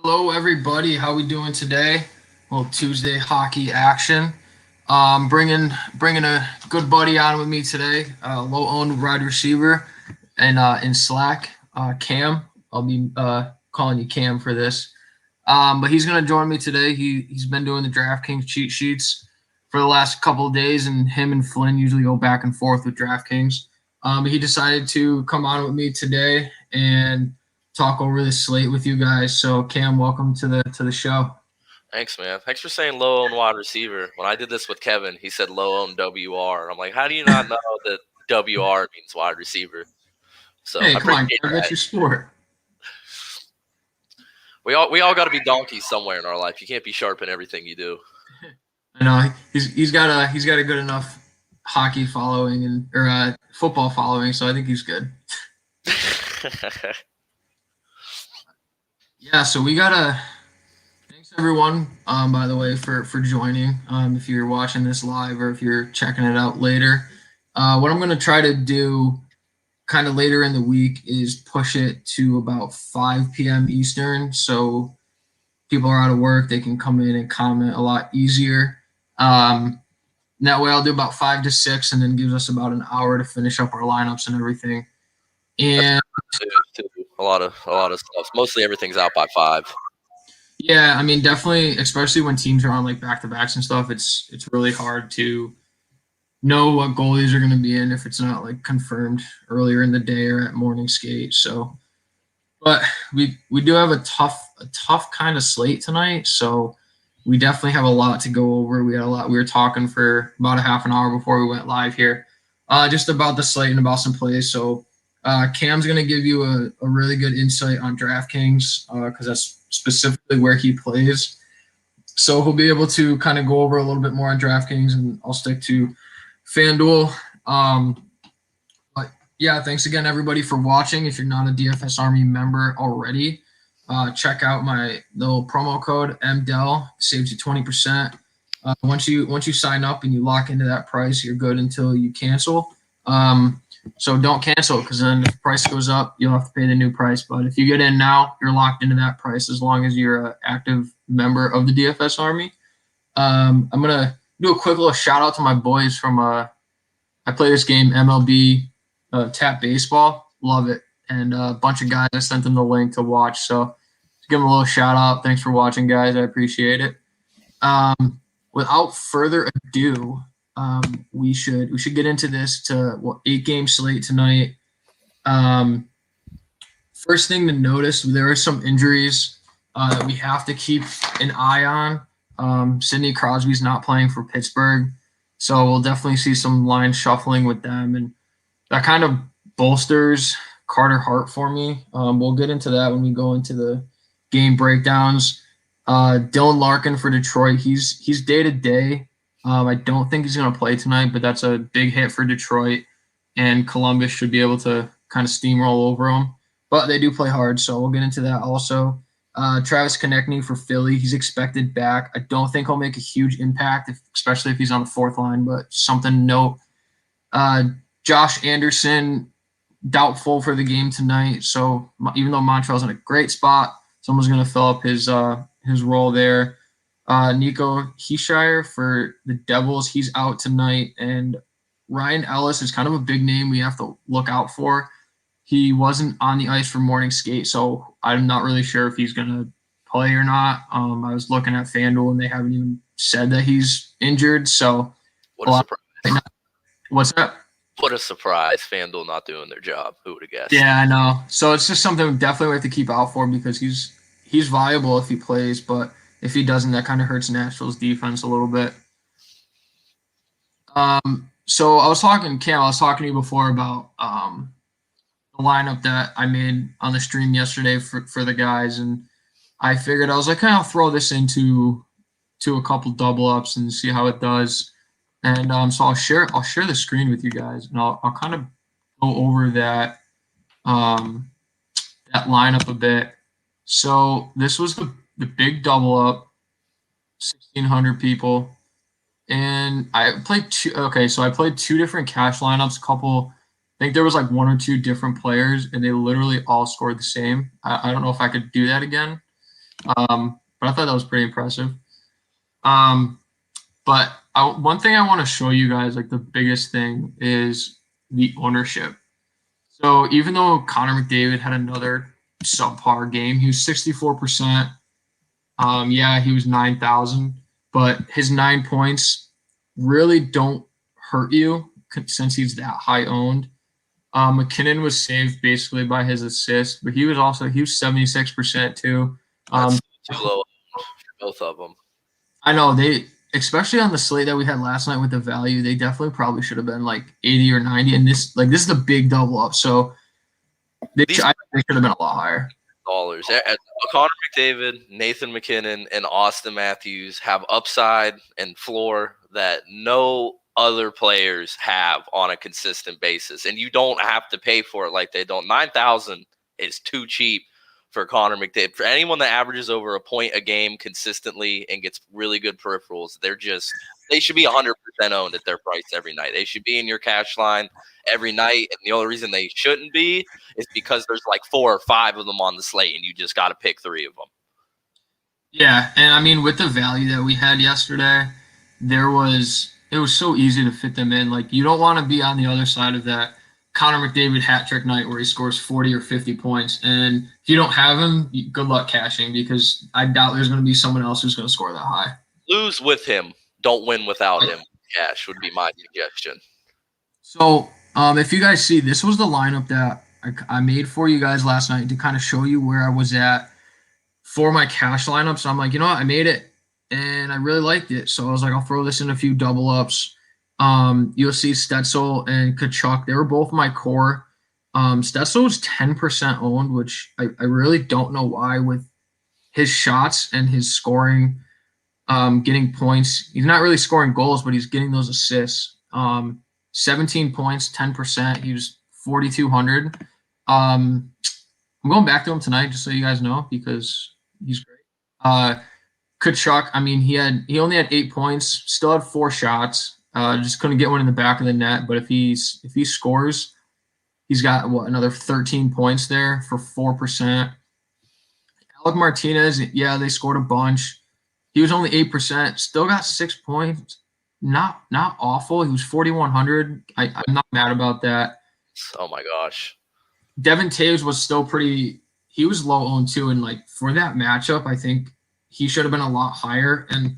Hello, everybody. How we doing today? Well, Tuesday hockey action. Bringing a good buddy on with me today, low-owned wide receiver, and in Slack, Cam. I'll be calling you Cam for this. But he's gonna join me today. He's been doing the DraftKings cheat sheets for the last couple of days, and him and Flynn usually go back and forth with DraftKings. But he decided to come on with me today and talk over the slate with you guys. So Cam, welcome to the show. Thanks, man. Thanks for saying low-owned wide receiver. When I did this with Kevin, he said low-owned WR. I'm like, how do you not know that WR means wide receiver? So Hey, I come on, appreciate Cam, that. that's your sport. We all got to be donkeys somewhere in our life. You can't be sharp in everything you do. I know he's got a good enough hockey following or football following, so I think he's good. Yeah, so we gotta. Thanks everyone, by the way, for joining. If you're watching this live or if you're checking it out later, what I'm gonna try to do, kind of later in the week, is push it to about 5 p.m. Eastern, so people are out of work, they can come in and comment a lot easier. That way, I'll do about 5 to 6, and then gives us about an hour to finish up our lineups and everything. And Too. A lot of stuff. Mostly everything's out by 5. yeah, I mean, definitely, especially when teams are on like back-to-backs and stuff, it's really hard to know what goalies are going to be in if it's not like confirmed earlier in the day or at morning skate. So, but we do have a tough kind of slate tonight, so we definitely have a lot to go over. We had a lot. We were talking for about a half an hour before we went live here, just about the slate and about some plays. So Cam's going to give you a really good insight on DraftKings because that's specifically where he plays. So he'll be able to kind of go over a little bit more on DraftKings, and I'll stick to FanDuel. But yeah, thanks again, everybody, for watching. If you're not a DFS Army member already, check out my little promo code Mdell. Saves you 20%. Once you sign up and you lock into that price, you're good until you cancel. So don't cancel, because then if the price goes up, you'll have to pay the new price. But if you get in now, you're locked into that price as long as you're an active member of the DFS Army. I'm going to do a quick little shout out to my boys from I play this game, MLB Tap Baseball. Love it. And a bunch of guys, I sent them the link to watch. So give them a little shout out. Thanks for watching, guys. I appreciate it. Without further ado, we should get into this to 8-game slate tonight. First thing to notice, there are some injuries that we have to keep an eye on. Sidney Crosby's not playing for Pittsburgh, so we'll definitely see some line shuffling with them, and that kind of bolsters Carter Hart for me. We'll get into that when we go into the game breakdowns. Dylan Larkin for Detroit, he's day to day. I don't think he's going to play tonight, but that's a big hit for Detroit, and Columbus should be able to kind of steamroll over them. But they do play hard, so we'll get into that also. Travis Konechny for Philly, he's expected back. I don't think he'll make a huge impact, especially if he's on the fourth line, but something to note. Josh Anderson, doubtful for the game tonight, so even though Montreal's in a great spot, someone's going to fill up his role there. Nico Hischier for the Devils, he's out tonight, and Ryan Ellis is kind of a big name we have to look out for. He wasn't on the ice for morning skate, so I'm not really sure if he's going to play or not. I was looking at FanDuel, and they haven't even said that he's injured. So, what a surprise! What's that? What a surprise! FanDuel not doing their job. Who would have guessed? Yeah, I know. So it's just something we definitely have to keep out for, because he's viable if he plays, but if he doesn't, that kind of hurts Nashville's defense a little bit. So I was talking to you before about the lineup that I made on the stream yesterday for the guys, and I figured, I was like, I'll throw this into a couple double ups and see how it does. And so I'll share the screen with you guys, and I'll kind of go over that that lineup a bit. So this was the big double up, 1,600 people. And I played I played two different cash lineups, I think there was like one or two different players, and they literally all scored the same. I don't know if I could do that again. But I thought that was pretty impressive. But one thing I want to show you guys, like the biggest thing, is the ownership. So even though Connor McDavid had another subpar game, he was 64%. Yeah, he was 9,000, but his 9 points really don't hurt you since he's that high owned. McKinnon was saved basically by his assist, but he was 76% too. That's too low for both of them. I know especially on the slate that we had last night with the value, they definitely probably should have been like 80 or 90. And this is the big double up, so they should have been a lot higher. Dollars. Connor McDavid, Nathan McKinnon, and Austin Matthews have upside and floor that no other players have on a consistent basis, and you don't have to pay for it like they don't. 9,000 is too cheap for Connor McDavid. For anyone that averages over a point a game consistently and gets really good peripherals, they should be 100% owned at their price every night. They should be in your cash line every night, and the only reason they shouldn't be is because there's like 4 or 5 of them on the slate, and you just got to pick 3 of them. Yeah, and I mean, with the value that we had yesterday, it was so easy to fit them in. Like, you don't want to be on the other side of that Connor McDavid hat trick night where he scores 40 or 50 points, and if you don't have him, good luck cashing, because I doubt there's going to be someone else who's going to score that high. Lose with him, don't win without him. Cash would be my suggestion. So, if you guys see, this was the lineup that I made for you guys last night to kind of show you where I was at for my cash lineup. So I'm like, you know what, I made it, and I really liked it. So I was like, I'll throw this in a few double ups. You'll see Stützle and Tkachuk. They were both my core. Stützle was 10% owned, which I really don't know why, with his shots and his scoring, getting points. He's not really scoring goals, but he's getting those assists. 17 points, 10%. He was 4,200. I'm going back to him tonight, just so you guys know, because he's great. Tkachuk, I mean, he only had 8 points, still had 4 shots. Just couldn't get one in the back of the net. But if he scores, he's got another 13 points there for 4%. Alec Martinez, yeah, they scored a bunch. He was only 8%, still got 6 points. Not awful. He was 4,100. I'm not mad about that. Oh my gosh. Devin Toews was still he was low owned too, and like for that matchup, I think he should have been a lot higher. And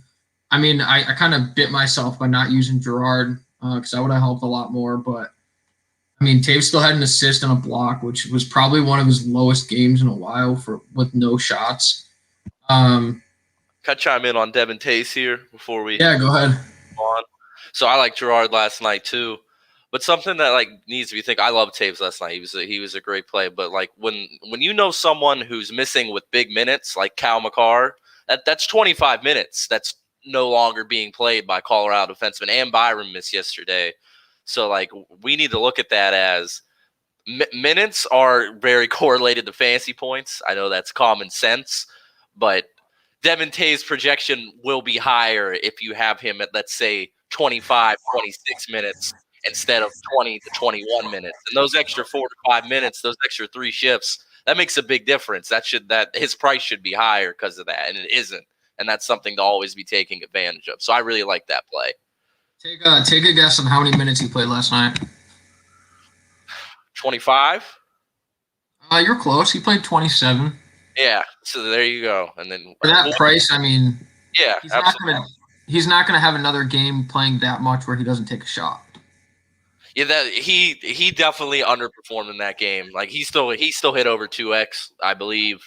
I mean, I kind of bit myself by not using Gerard because that would have helped a lot more. But I mean, Toews still had an assist and a block, which was probably one of his lowest games in a while with no shots. Can I chime in on Devin Toews here before we? Yeah, go ahead. On. So I like Gerard last night too, but something that like needs to be think. I love Toews last night. He was a great play, but like when you know someone who's missing with big minutes like Cal McCarr, that's 25 minutes. That's no longer being played by Colorado defenseman, and Byron missed yesterday. So like we need to look at that as minutes are very correlated to fantasy points. I know that's common sense, but Devin Toews' projection will be higher if you have him at, let's say, 25, 26 minutes instead of 20 to 21 minutes. And those extra 4 to 5 minutes, those extra 3 shifts, that makes a big difference. That his price should be higher because of that, and it isn't. And that's something to always be taking advantage of. So I really like that play. Take a guess on how many minutes he played last night. 25? You're close. He played 27. Yeah, so there you go. And then for that price, I mean, yeah, he's not gonna have another game playing that much where he doesn't take a shot. Yeah, that he definitely underperformed in that game. Like he still hit over 2x, I believe,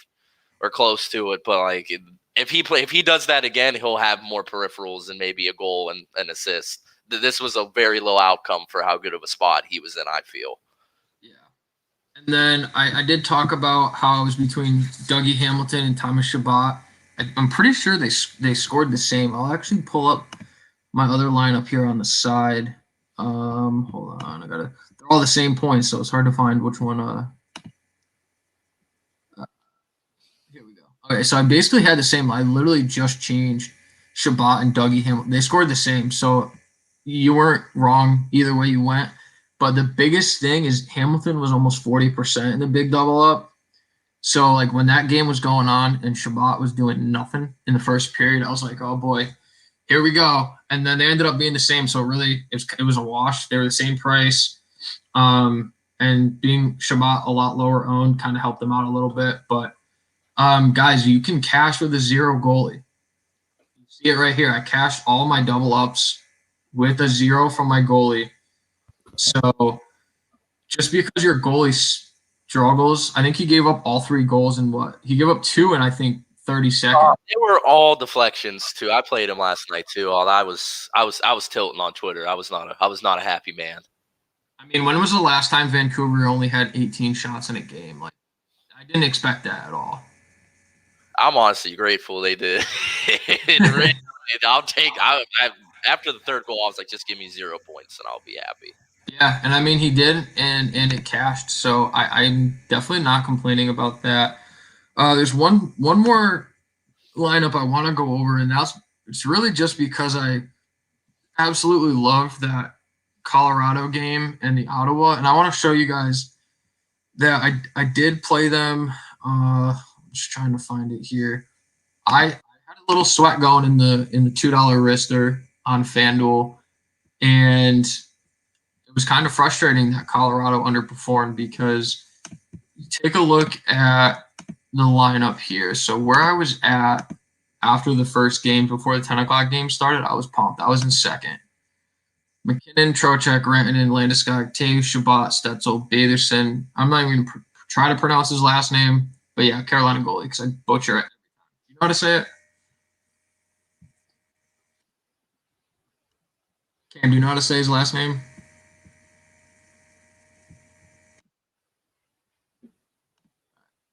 or close to it. But like if he does that again, he'll have more peripherals and maybe a goal and an assist. This was a very low outcome for how good of a spot he was in, I feel. And then I did talk about how it was between Dougie Hamilton and Thomas Chabot. I'm pretty sure they scored the same. I'll actually pull up my other lineup here on the side. Hold on, they're all the same points, so it's hard to find which one. Here we go. Okay, so I basically had the same. I literally just changed Chabot and Dougie Hamilton. They scored the same, so you weren't wrong either way you went. But the biggest thing is Hamilton was almost 40% in the big double up. So like when that game was going on and Shabbat was doing nothing in the first period, I was like, oh boy, here we go. And then they ended up being the same. So really, it was a wash. They were the same price. And being Shabbat a lot lower owned kind of helped them out a little bit. But guys, you can cash with a zero goalie. You see it right here. I cashed all my double ups with a zero from my goalie. So just because your goalie struggles, I think he gave up all 3 goals in he gave up 2 in I think 30 seconds. They were all deflections too. I played him last night too. I was tilting on Twitter. I was not a happy man. I mean, when was the last time Vancouver only had 18 shots in a game? Like, I didn't expect that at all. I'm honestly grateful they did. After the third goal, I was like, just give me 0 points and I'll be happy. Yeah, and I mean he did, and it cashed. So I'm definitely not complaining about that. There's one more lineup I want to go over, and it's really just because I absolutely love that Colorado game and the Ottawa, and I want to show you guys that I did play them. I'm just trying to find it here. I had a little sweat going in the $2 wrister on FanDuel, and it was kind of frustrating that Colorado underperformed because you take a look at the lineup here. So where I was at after the first game, before the 10 o'clock game started, I was pumped. I was in second. McKinnon, Trocheck, Rantanen, Landeskog, Toews, Shabbat, Stetzel, Batherson. I'm not even going to try to pronounce his last name, but yeah, Carolina goalie, because I butcher it. You know how to say it? Cam, do you know how to say his last name?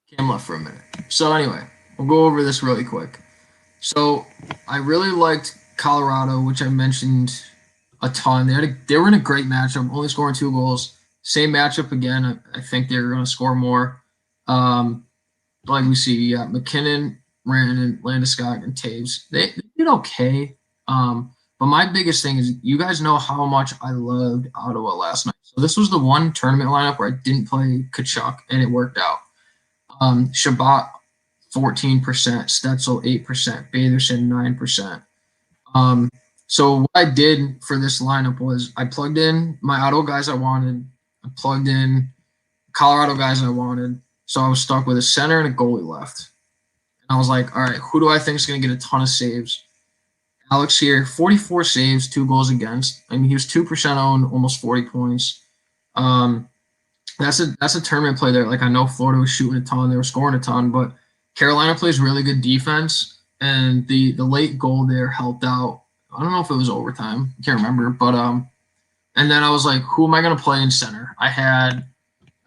Cam left for a minute. So anyway, we'll go over this really quick. So I really liked Colorado, which I mentioned a ton. They were in a great matchup, only scoring 2 goals. Same matchup again. I think they're going to score more. Like we see, you got McKinnon, Rantanen, Landeskog, and Toews. They did okay. But my biggest thing is you guys know how much I loved Ottawa last night. So this was the one tournament lineup where I didn't play Kachuk, and it worked out. Shabbat, 14%, Stetzel, 8%, Batherson, 9%. So what I did for this lineup was I plugged in my Ottawa guys I wanted. I plugged in Colorado guys I wanted. So I was stuck with a center and a goalie left. And I was like, all right, who do I think is going to get a ton of saves? Alex here, 44 saves, 2 goals against. I mean, he was 2% owned, almost 40 points. That's a tournament play there. Like, I know Florida was shooting a ton, they were scoring a ton, but Carolina plays really good defense, and the late goal there helped out. I don't know if it was overtime, I can't remember, but and then I was like, who am I going to play in center? I think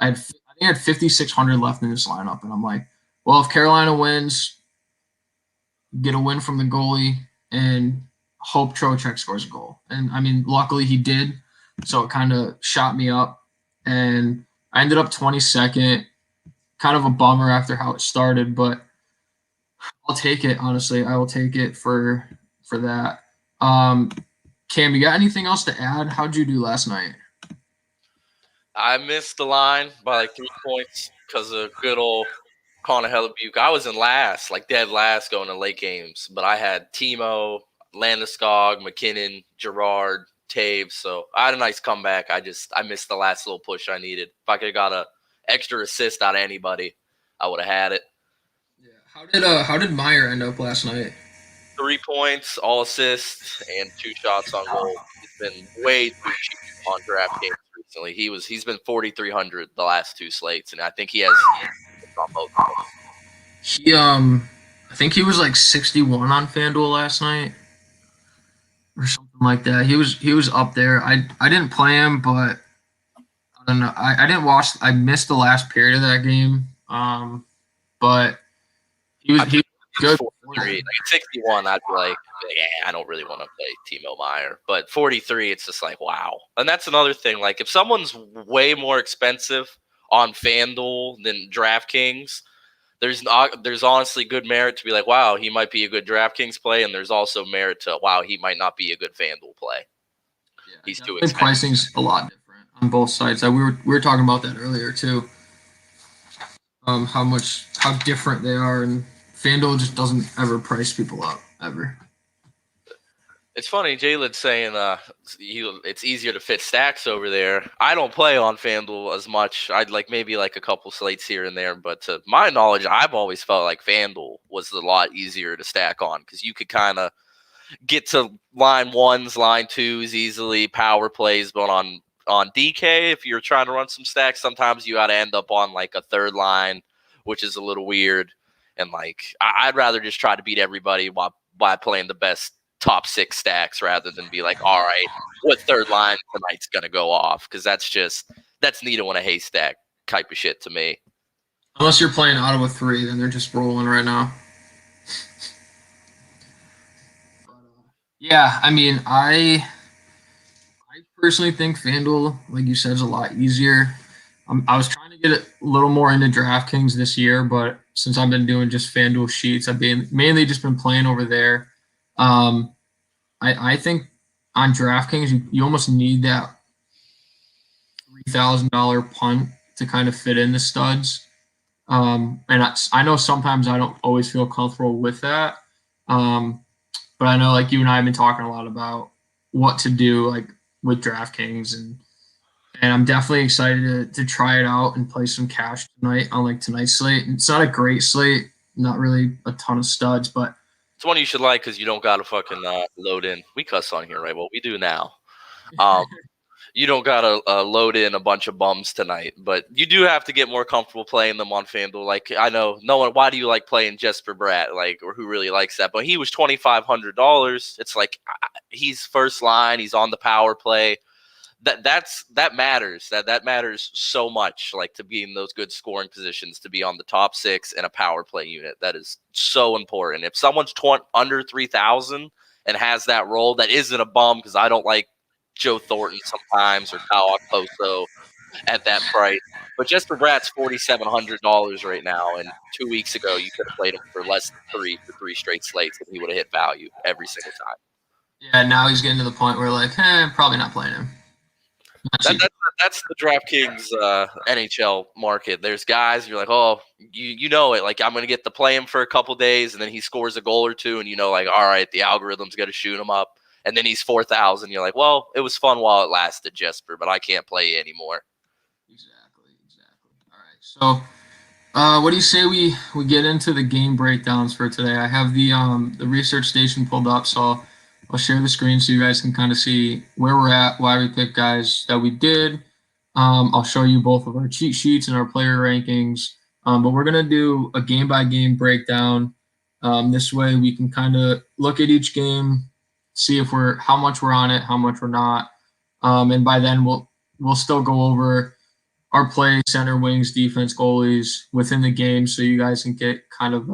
I had 5,600 left in this lineup, and I'm like, well, if Carolina wins, get a win from the goalie, and hope Trocheck scores a goal. And I mean, luckily he did, so it kind of shot me up, and I ended up 22nd. Kind of a bummer after how it started, but I'll take it. Honestly, I will take it for that. Cam, you got anything else to add? How'd you do last night? I missed the line by like 3 points because of good old Connor Hellebuck. I was in last, like dead last going to late games, but I had Timo, Landeskog, McKinnon, Gerard, Toews. So I had a nice comeback. I missed the last little push I needed. If I could have got a extra assist out of anybody, I would have had it. Yeah. How did Meyer end up last night? 3 points, all assists, and 2 shots on goal. He's been way too cheap on DraftKings recently. He's been 4,300 the last 2 slates, and I think he has on both of them. He I think he was like 61 on FanDuel last night, or something like that. He was up there. I didn't play him, but I don't know. I didn't watch. I missed the last period of that game. But he was good. 43. Like 61, I'd be like, yeah, I don't really want to play Timo Meyer. But 43, it's just like, wow. And that's another thing. Like, if someone's way more expensive on FanDuel than DraftKings, there's honestly good merit to be like, wow, he might be a good DraftKings play, and there's also merit to, wow, he might not be a good FanDuel play. Yeah, he's too expensive. Pricing's a lot different on both sides. We were talking about that earlier too. how different they are, and FanDuel just doesn't ever price people up ever. It's funny, Jalen's saying it's easier to fit stacks over there. I don't play on FanDuel as much. I'd like maybe like a couple slates here and there, but to my knowledge, I've always felt like FanDuel was a lot easier to stack on because you could kind of get to line ones, line twos easily, power plays, but on DK, if you're trying to run some stacks, sometimes you got to end up on like a third line, which is a little weird. And like I'd rather just try to beat everybody while playing the best top 6 stacks rather than be like, all right, what third line tonight's gonna go off? Because that's needle in a haystack type of shit to me. Unless you're playing Ottawa 3, then they're just rolling right now. Yeah, I mean, I personally think FanDuel, like you said, is a lot easier. I was trying to get a little more into DraftKings this year, but since I've been doing just FanDuel sheets, I've been mainly just been playing over there. I think on DraftKings, you almost need that $3,000 punt to kind of fit in the studs. And I know sometimes I don't always feel comfortable with that. But I know like you and I have been talking a lot about what to do like with DraftKings, and I'm definitely excited to try it out and play some cash tonight on like tonight's slate. It's not a great slate, not really a ton of studs, but it's one you should like because you don't got to fucking load in. We cuss on here, right? Well, we do now. You don't got to load in a bunch of bums tonight, but you do have to get more comfortable playing them on FanDuel. Like, I know no one, why do you like playing Jesper Bratt? Like, or who really likes that? But he was $2,500. It's like he's first line. He's on the power play. That matters. That matters so much. Like to be in those good scoring positions, to be on the top 6 in a power play unit. That is so important. If someone's under 3,000 and has that role, that isn't a bum because I don't like Joe Thornton sometimes or Kyle Okposo at that price. But Jesper Bratt's $4,700 right now, and 2 weeks ago you could have played him for less than 3 for 3 straight slates, and he would have hit value every single time. Yeah, now he's getting to the point where like, probably not playing him. That's the DraftKings NHL market. There's guys you're like, oh, you know it. Like I'm gonna get to play him for a couple days, and then he scores a goal or two, and you know, like, all right, the algorithm's gonna shoot him up. And then he's 4,000. You're like, well, it was fun while it lasted, Jesper, but I can't play you anymore. Exactly. All right. So, what do you say we get into the game breakdowns for today? I have the research station pulled up, so I'll share the screen so you guys can kind of see where we're at, why we picked guys that we did. I'll show you both of our cheat sheets and our player rankings. But we're gonna do a game by game breakdown. This way we can kind of look at each game, see if how much we're on it, how much we're not, and by then we'll still go over our play, center, wings, defense, goalies within the game, so you guys can get kind of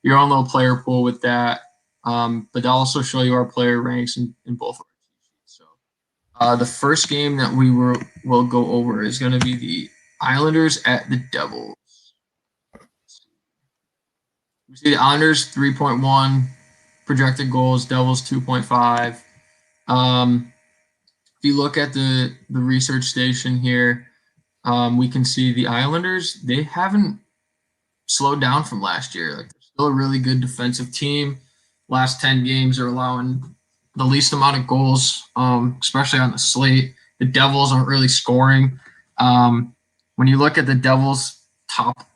your own little player pool with that. But I'll also show you our player ranks in both of our sheets. So the first game that we'll go over is going to be the Islanders at the Devils. We see the Islanders 3.1 projected goals, Devils 2.5. If you look at the research station here, we can see the Islanders, they haven't slowed down from last year. Like they're still a really good defensive team. Last 10 games are allowing the least amount of goals, especially on the slate. The Devils aren't really scoring. When you look at the Devils' top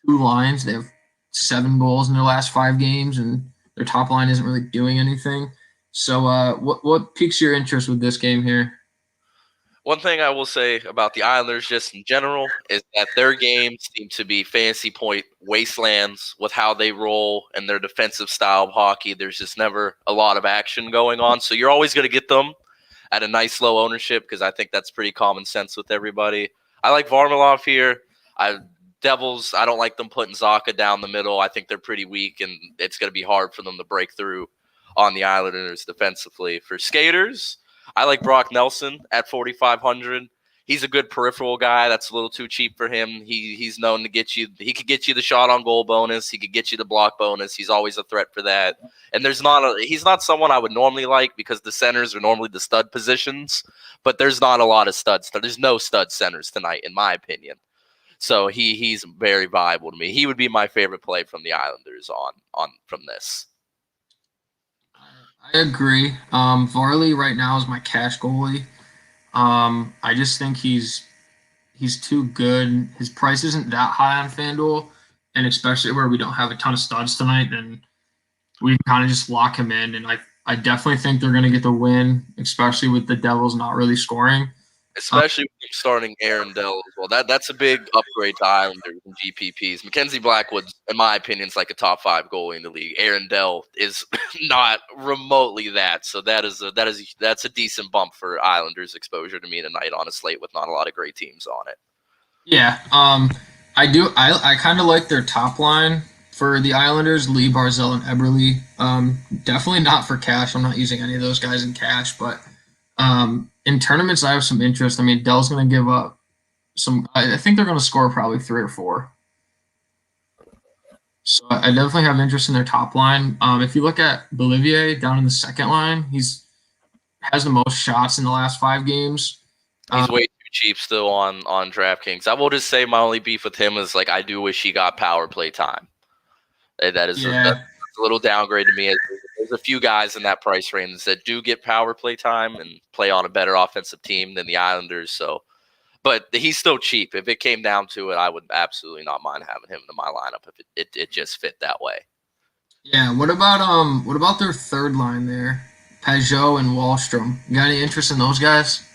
2 lines, they have 7 goals in their last 5 games, and their top line isn't really doing anything. So what piques your interest with this game here? One thing I will say about the Islanders just in general is that their games seem to be fantasy point wastelands with how they roll and their defensive style of hockey. There's just never a lot of action going on. So you're always going to get them at a nice low ownership because I think that's pretty common sense with everybody. I like Varlamov here. Devils, I don't like them putting Zacha down the middle. I think they're pretty weak, and it's going to be hard for them to break through on the Islanders defensively. For skaters, I like Brock Nelson at 4,500. He's a good peripheral guy. That's a little too cheap for him. He's known to get you. He could get you the shot on goal bonus. He could get you the block bonus. He's always a threat for that. And he's not someone I would normally like because the centers are normally the stud positions. But there's not a lot of studs. There's no stud centers tonight, in my opinion. So he's very viable to me. He would be my favorite play from the Islanders on from this. I agree. Varley right now is my cash goalie. I just think he's too good. His price isn't that high on FanDuel, and especially where we don't have a ton of studs tonight, then we kind of just lock him in. And I definitely think they're going to get the win, especially with the Devils not really scoring. Especially with him starting Mdell as well. That's a big upgrade to Islanders and GPPs. Mackenzie Blackwood, in my opinion, is like a top 5 goalie in the league. Mdell is not remotely that. So that's a decent bump for Islanders exposure to me tonight on a slate with not a lot of great teams on it. Yeah, I do. I kind of like their top line for the Islanders: Lee, Barzell, and Eberle. Definitely not for cash. I'm not using any of those guys in cash, but in tournaments, I have some interest. I mean, Dell's going to give up some. I think they're going to score probably 3 or 4. So I definitely have interest in their top line. If you look at Bolivier down in the second line, has the most shots in the last 5 games. He's way too cheap still on DraftKings. I will just say my only beef with him is I do wish he got power play time. That's a little downgrade to me. There's a few guys in that price range that do get power play time and play on a better offensive team than the Islanders. So, but he's still cheap. If it came down to it, I would absolutely not mind having him in my lineup if it just fit that way. Yeah. What about their third line there? Peugeot and Wahlstrom. You got any interest in those guys?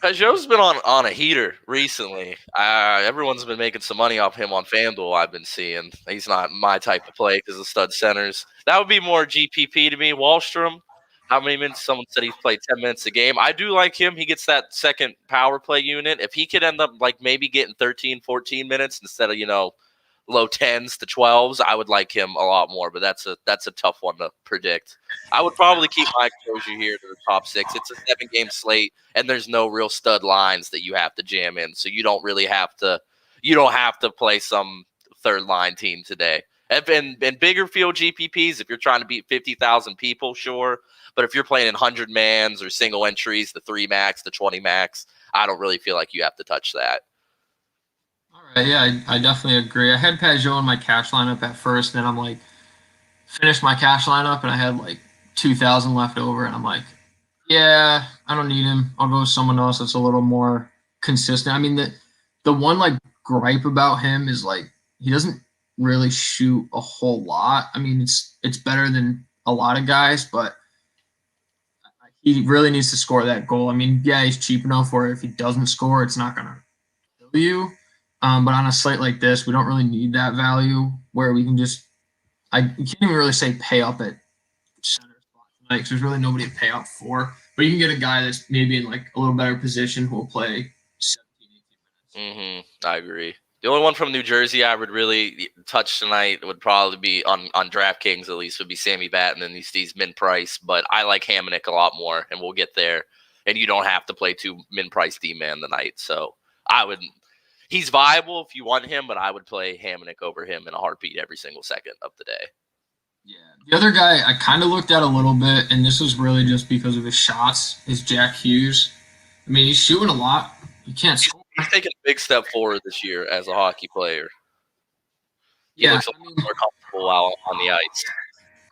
Peugeot's been on a heater recently. Everyone's been making some money off him on FanDuel, I've been seeing. He's not my type of play because of stud centers. That would be more GPP to me. Wallstrom, how many minutes? Someone said he's played 10 minutes a game. I do like him. He gets that second power play unit. If he could end up maybe getting 13, 14 minutes instead of, low 10s to 12s, I would like him a lot more, but that's a tough one to predict. I would probably keep my exposure here to the top 6. It's a 7-game slate, and there's no real stud lines that you have to jam in, so you don't have to play some third line team today. And bigger field GPPs, if you're trying to beat 50,000 people, sure, but if you're playing in 100 mans or single entries, the 3 max, the 20 max, I don't really feel like you have to touch that. All right, yeah, I definitely agree. I had Peugeot in my cash lineup at first, and I'm finished my cash lineup, and I had 2,000 left over, and I'm like, yeah, I don't need him. I'll go with someone else that's a little more consistent. I mean, the one gripe about him is he doesn't really shoot a whole lot. I mean, it's better than a lot of guys, but he really needs to score that goal. I mean, yeah, he's cheap enough where if he doesn't score, it's not gonna kill you. But on a slate like this, we don't really need that value where we can you can't even really say pay up at center spot tonight because there's really nobody to pay up for. But you can get a guy that's maybe in a little better position who will play 17, 18 minutes. I agree. The only one from New Jersey I would really touch tonight would probably be on DraftKings, at least, would be Sammy Batten and these min price. But I like Hamnick a lot more, and we'll get there. And you don't have to play 2 min price D-man tonight. So I would. He's viable if you want him, but I would play Hamnick over him in a heartbeat every single second of the day. Yeah. The other guy I kind of looked at a little bit, and this was really just because of his shots, is Jack Hughes. I mean, he's shooting a lot. You can't score. He's taken a big step forward this year as a hockey player. He looks a lot more comfortable while on the ice.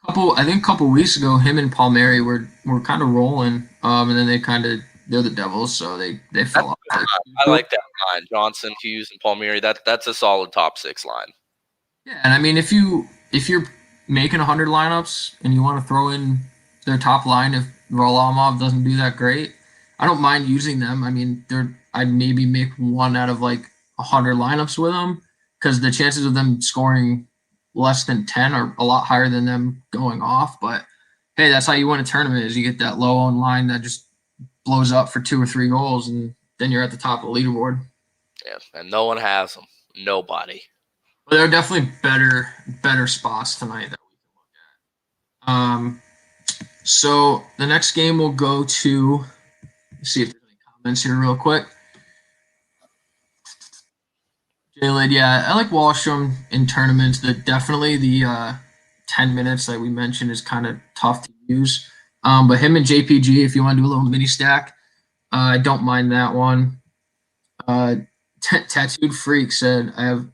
I think a couple weeks ago, him and Palmieri were kind of rolling, and then they're the Devils, so they fell off. I like that line. Johnson, Hughes, and Palmieri. That's a solid top 6 line. Yeah, and I mean, if you're making 100 lineups and you want to throw in their top line, if Varlamov doesn't do that great, I don't mind using them. I mean, I'd maybe make 1 out of 100 lineups with them because the chances of them scoring less than 10 are a lot higher than them going off. But hey, that's how you win a tournament: is you get that low on line that just blows up for 2 or 3 goals, and then you're at the top of the leaderboard. Yeah, and no one has them. Nobody. But there are definitely better spots tonight that we can look at. So the next game we'll go to. Let's see if there's any comments here real quick. Jalen, yeah, I like Wahlstrom in tournaments. Definitely the 10 minutes that we mentioned is kind of tough to use. But him and JPG, if you want to do a little mini stack, I don't mind that one. Tattooed Freak said, I have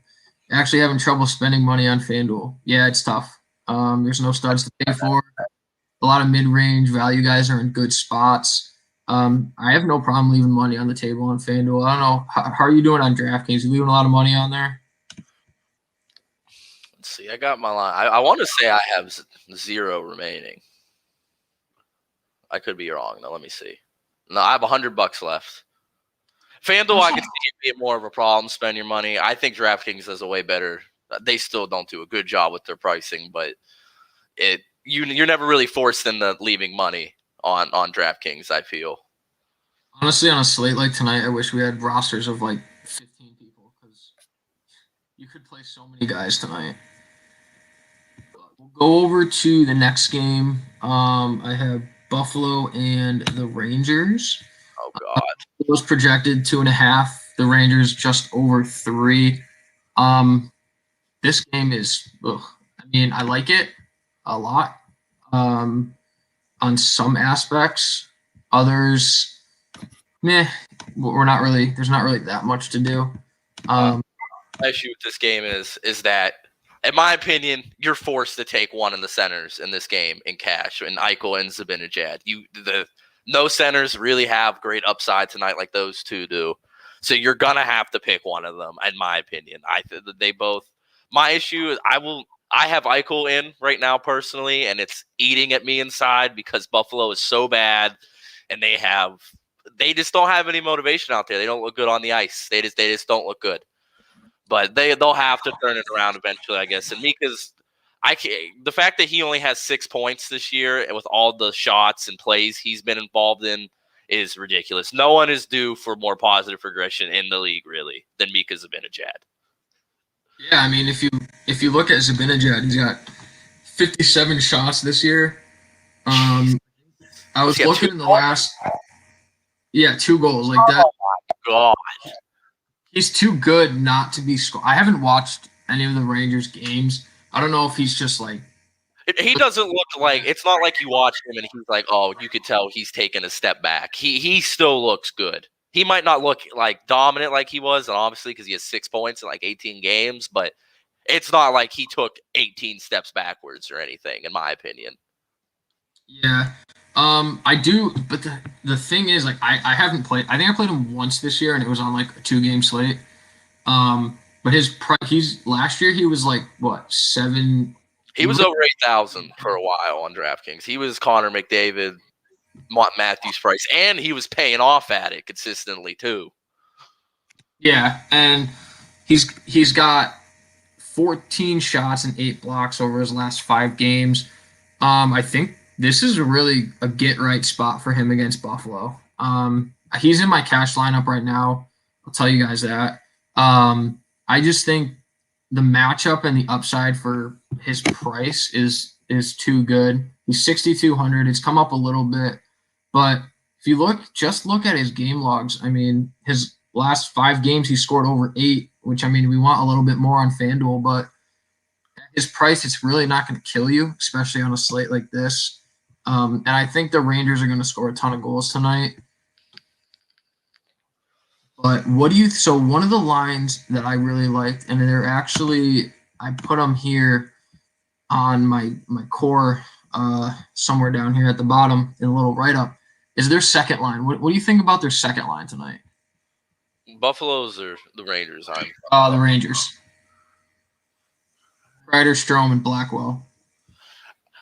actually having trouble spending money on FanDuel. Yeah, it's tough. There's no studs to pay for. A lot of mid-range value guys are in good spots. I have no problem leaving money on the table on FanDuel. I don't know. How are you doing on DraftKings? You leaving a lot of money on there? Let's see. I got my line. I want to say I have 0 remaining. I could be wrong, though. Let me see. No, I have $100 left. FanDuel, I could see it being more of a problem. Spend your money. I think DraftKings does a way better. They still don't do a good job with their pricing, but you're never really forced into leaving money on DraftKings, I feel. Honestly, on a slate like tonight, I wish we had rosters of like 15 people because you could play so many guys tonight. We'll go over to the next game. I have Buffalo and the Rangers. Oh, God. It was projected 2.5. The Rangers just over 3. This game is, I mean, I like it a lot on some aspects. Others, meh. There's not really that much to do. My issue with this game is that, in my opinion, you're forced to take one of the centers in this game in cash, and Eichel and Zibanejad. No centers really have great upside tonight like those two do. So you're gonna have to pick one of them, in my opinion. They both. My issue is I have Eichel in right now personally, and it's eating at me inside because Buffalo is so bad, and they just don't have any motivation out there. They don't look good on the ice. They just don't look good. But they'll have to turn it around eventually, I guess. And Mika's, the fact that he only has 6 points this year, and with all the shots and plays he's been involved in, is ridiculous. No one is due for more positive regression in the league, really, than Mika Zibanejad. Yeah, I mean, if you look at Zibanejad, he's got 57 shots this year. I was looking in the last, 2 goals like that. Oh my God. He's too good not to be I haven't watched any of the Rangers games. I don't know if he's just like. He doesn't look like, it's not like you watch him and he's like, oh, you could tell he's taken a step back. He still looks good. He might not look like dominant like he was, and obviously because he has 6 points in like 18 games, but it's not like he took 18 steps backwards or anything, in my opinion. Yeah. I do, but the thing is, like, I haven't played. I think I played him once this year, and it was on like a 2-game slate. But he's last year he was like what 7. He was over 8,000 for a while on DraftKings. He was Connor McDavid, Matthews price, and he was paying off at it consistently too. Yeah, and he's got 14 shots and 8 blocks over his last 5 games. I think this is really a get right spot for him against Buffalo. He's in my cash lineup right now. I'll tell you guys that. I just think the matchup and the upside for his price is too good. He's 6,200. It's come up a little bit, but if you look at his game logs. I mean, his last 5 games he scored over 8, which I mean we want a little bit more on FanDuel, but at his price, it's really not going to kill you, especially on a slate like this. And I think the Rangers are going to score a ton of goals tonight. But so one of the lines that I really liked, and they're actually, I put them here on my core somewhere down here at the bottom in a little write-up, is their second line. What do you think about their second line tonight? Buffalo's or the Rangers? The Rangers. Ryder, Strome, and Blackwell.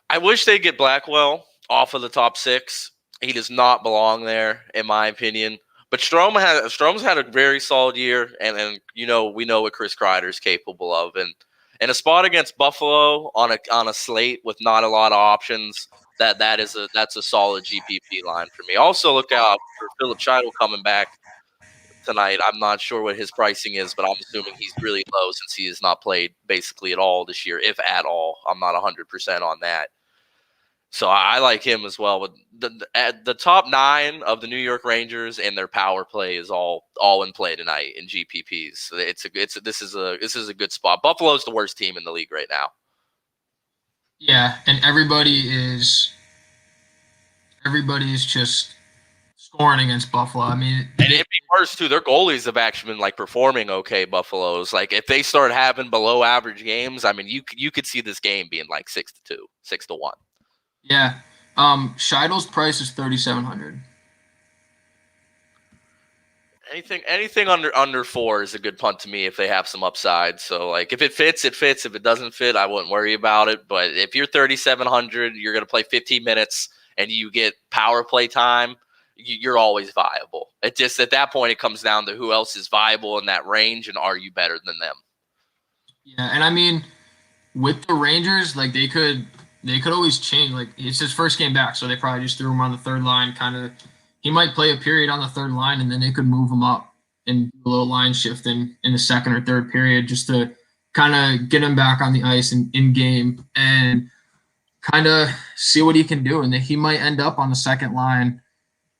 I wish they'd get Blackwell off of the top 6. He does not belong there, in my opinion. But Strome's had a very solid year, and we know what Chris Kreider's capable of. And a spot against Buffalo on a slate with not a lot of options, that's a solid GPP line for me. Also, look out for Philip Scheidel coming back tonight. I'm not sure what his pricing is, but I'm assuming he's really low since he has not played basically at all this year, if at all. I'm not 100% on that. So I like him as well. But the top 9 of the New York Rangers and their power play is all in play tonight in GPPs. So this is a good spot. Buffalo's the worst team in the league right now. Yeah, and everybody is just scoring against Buffalo. I mean, and it'd be Stars too. Their goalies have actually been like performing okay. Buffalo's like if they start having below average games, I mean you could see this game being like 6-2, 6-1. Yeah. Scheidel's price is 3,700. Anything under 4 is a good punt to me if they have some upside. So like if it fits, it fits. If it doesn't fit, I wouldn't worry about it. But if you're 3,700, you're gonna play 15 minutes and you get power play time, you're always viable. It just at that point it comes down to who else is viable in that range and are you better than them? Yeah, and I mean with the Rangers, like they could always change. Like it's his first game back, so they probably just threw him on the third line. Kind of, he might play a period on the third line, and then they could move him up and do a little line shift in the second or third period, just to kind of get him back on the ice in game and kind of see what he can do. And that he might end up on the second line.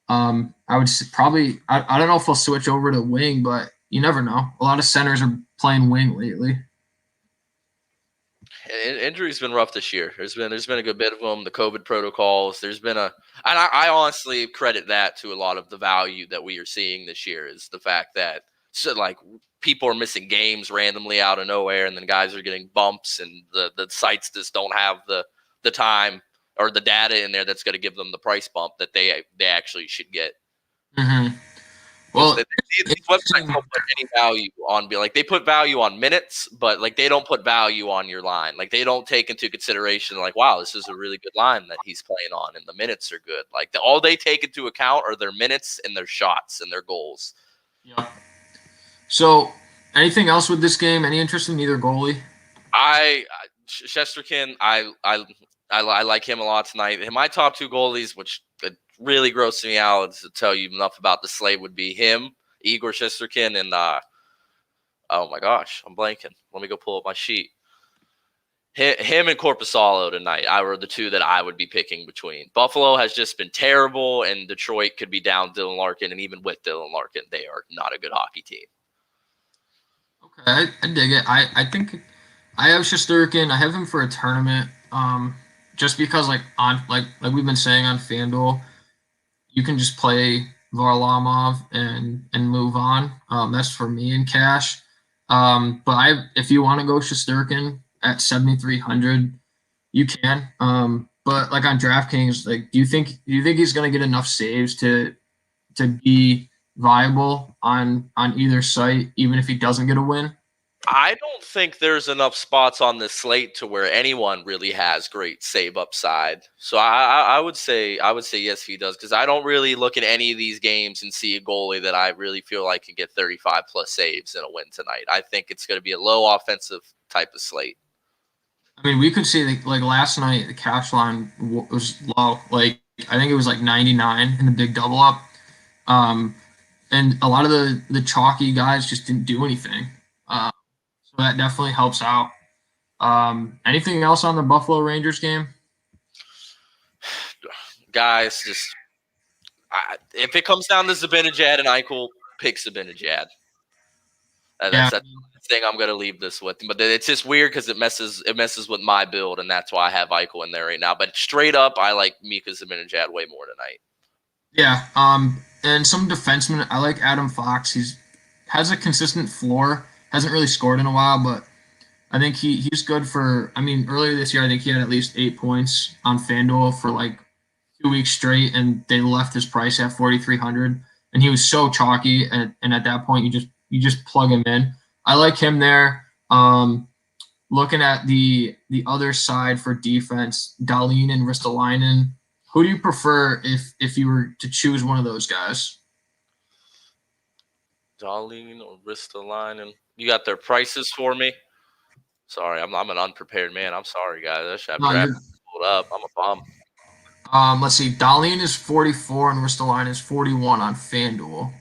I would probably. I don't know if he'll switch over to wing, but you never know. A lot of centers are playing wing lately. Injury's been rough this year. There's been a good bit of them. The COVID protocols. There's been and I honestly credit that to a lot of the value that we are seeing this year is the fact that like people are missing games randomly out of nowhere, and then guys are getting bumps, and the sites just don't have the time or the data in there that's going to give them the price bump that they actually should get. Mm-hmm. Well, these websites don't put any value on like they put value on minutes, but like they don't put value on your line. Like they don't take into consideration like, wow, this is a really good line that he's playing on, and the minutes are good. Like all they take into account are their minutes and their shots and their goals. Yeah. So, anything else with this game? Any interest in either goalie? Shesterkin, I like him a lot tonight. And my top 2 goalies, which really grosses me out to tell you enough about the slate, would be him, Igor Shesterkin, and oh my gosh, I'm blanking. Let me go pull up my sheet. Him and Korpisalo tonight. I were the 2 that I would be picking between. Buffalo has just been terrible, and Detroit could be down Dylan Larkin, and even with Dylan Larkin, they are not a good hockey team. Okay, I dig it. I think I have Shesterkin. I have him for a tournament. Just because like we've been saying on FanDuel, you can just play Varlamov and move on. That's for me in cash. But if you want to go Shesterkin at 7,300, you can. But like on DraftKings, like do you think he's going to get enough saves to be viable on either site, even if he doesn't get a win? I don't think there's enough spots on this slate to where anyone really has great save upside. So I would say yes, he does, because I don't really look at any of these games and see a goalie that I really feel like can get 35 plus saves in a win tonight. I think it's going to be a low offensive type of slate. I mean, we could see like last night the cash line was low. Like I think it was like 99 in the big double up, and a lot of the chalky guys just didn't do anything. So that definitely helps out. Anything else on the Buffalo Rangers game? Guys, just if it comes down to Zibanejad and Eichel, pick Zibanejad. That's the thing I'm going to leave this with. But it's just weird because it messes with my build, and that's why I have Eichel in there right now. But straight up, I like Mika Zibanejad way more tonight. Yeah. And some defensemen, I like Adam Fox. He's has a consistent floor. Hasn't really scored in a while, but I think he's good for. I mean, earlier this year, I think he had at least 8 points on FanDuel for like 2 weeks straight, and they left his price at 4,300. And he was so chalky, and at that point, you just plug him in. I like him there. Looking at the other side for defense, Dahlin and Ristolainen. Who do you prefer if you were to choose one of those guys? Dahlin or Ristolainen? You got their prices for me? Sorry, I'm an unprepared man. I'm sorry, guys. I should have drafted pulled up. I'm a bum. Let's see. Dahlin is 44 and Ristolainen is 41 on FanDuel.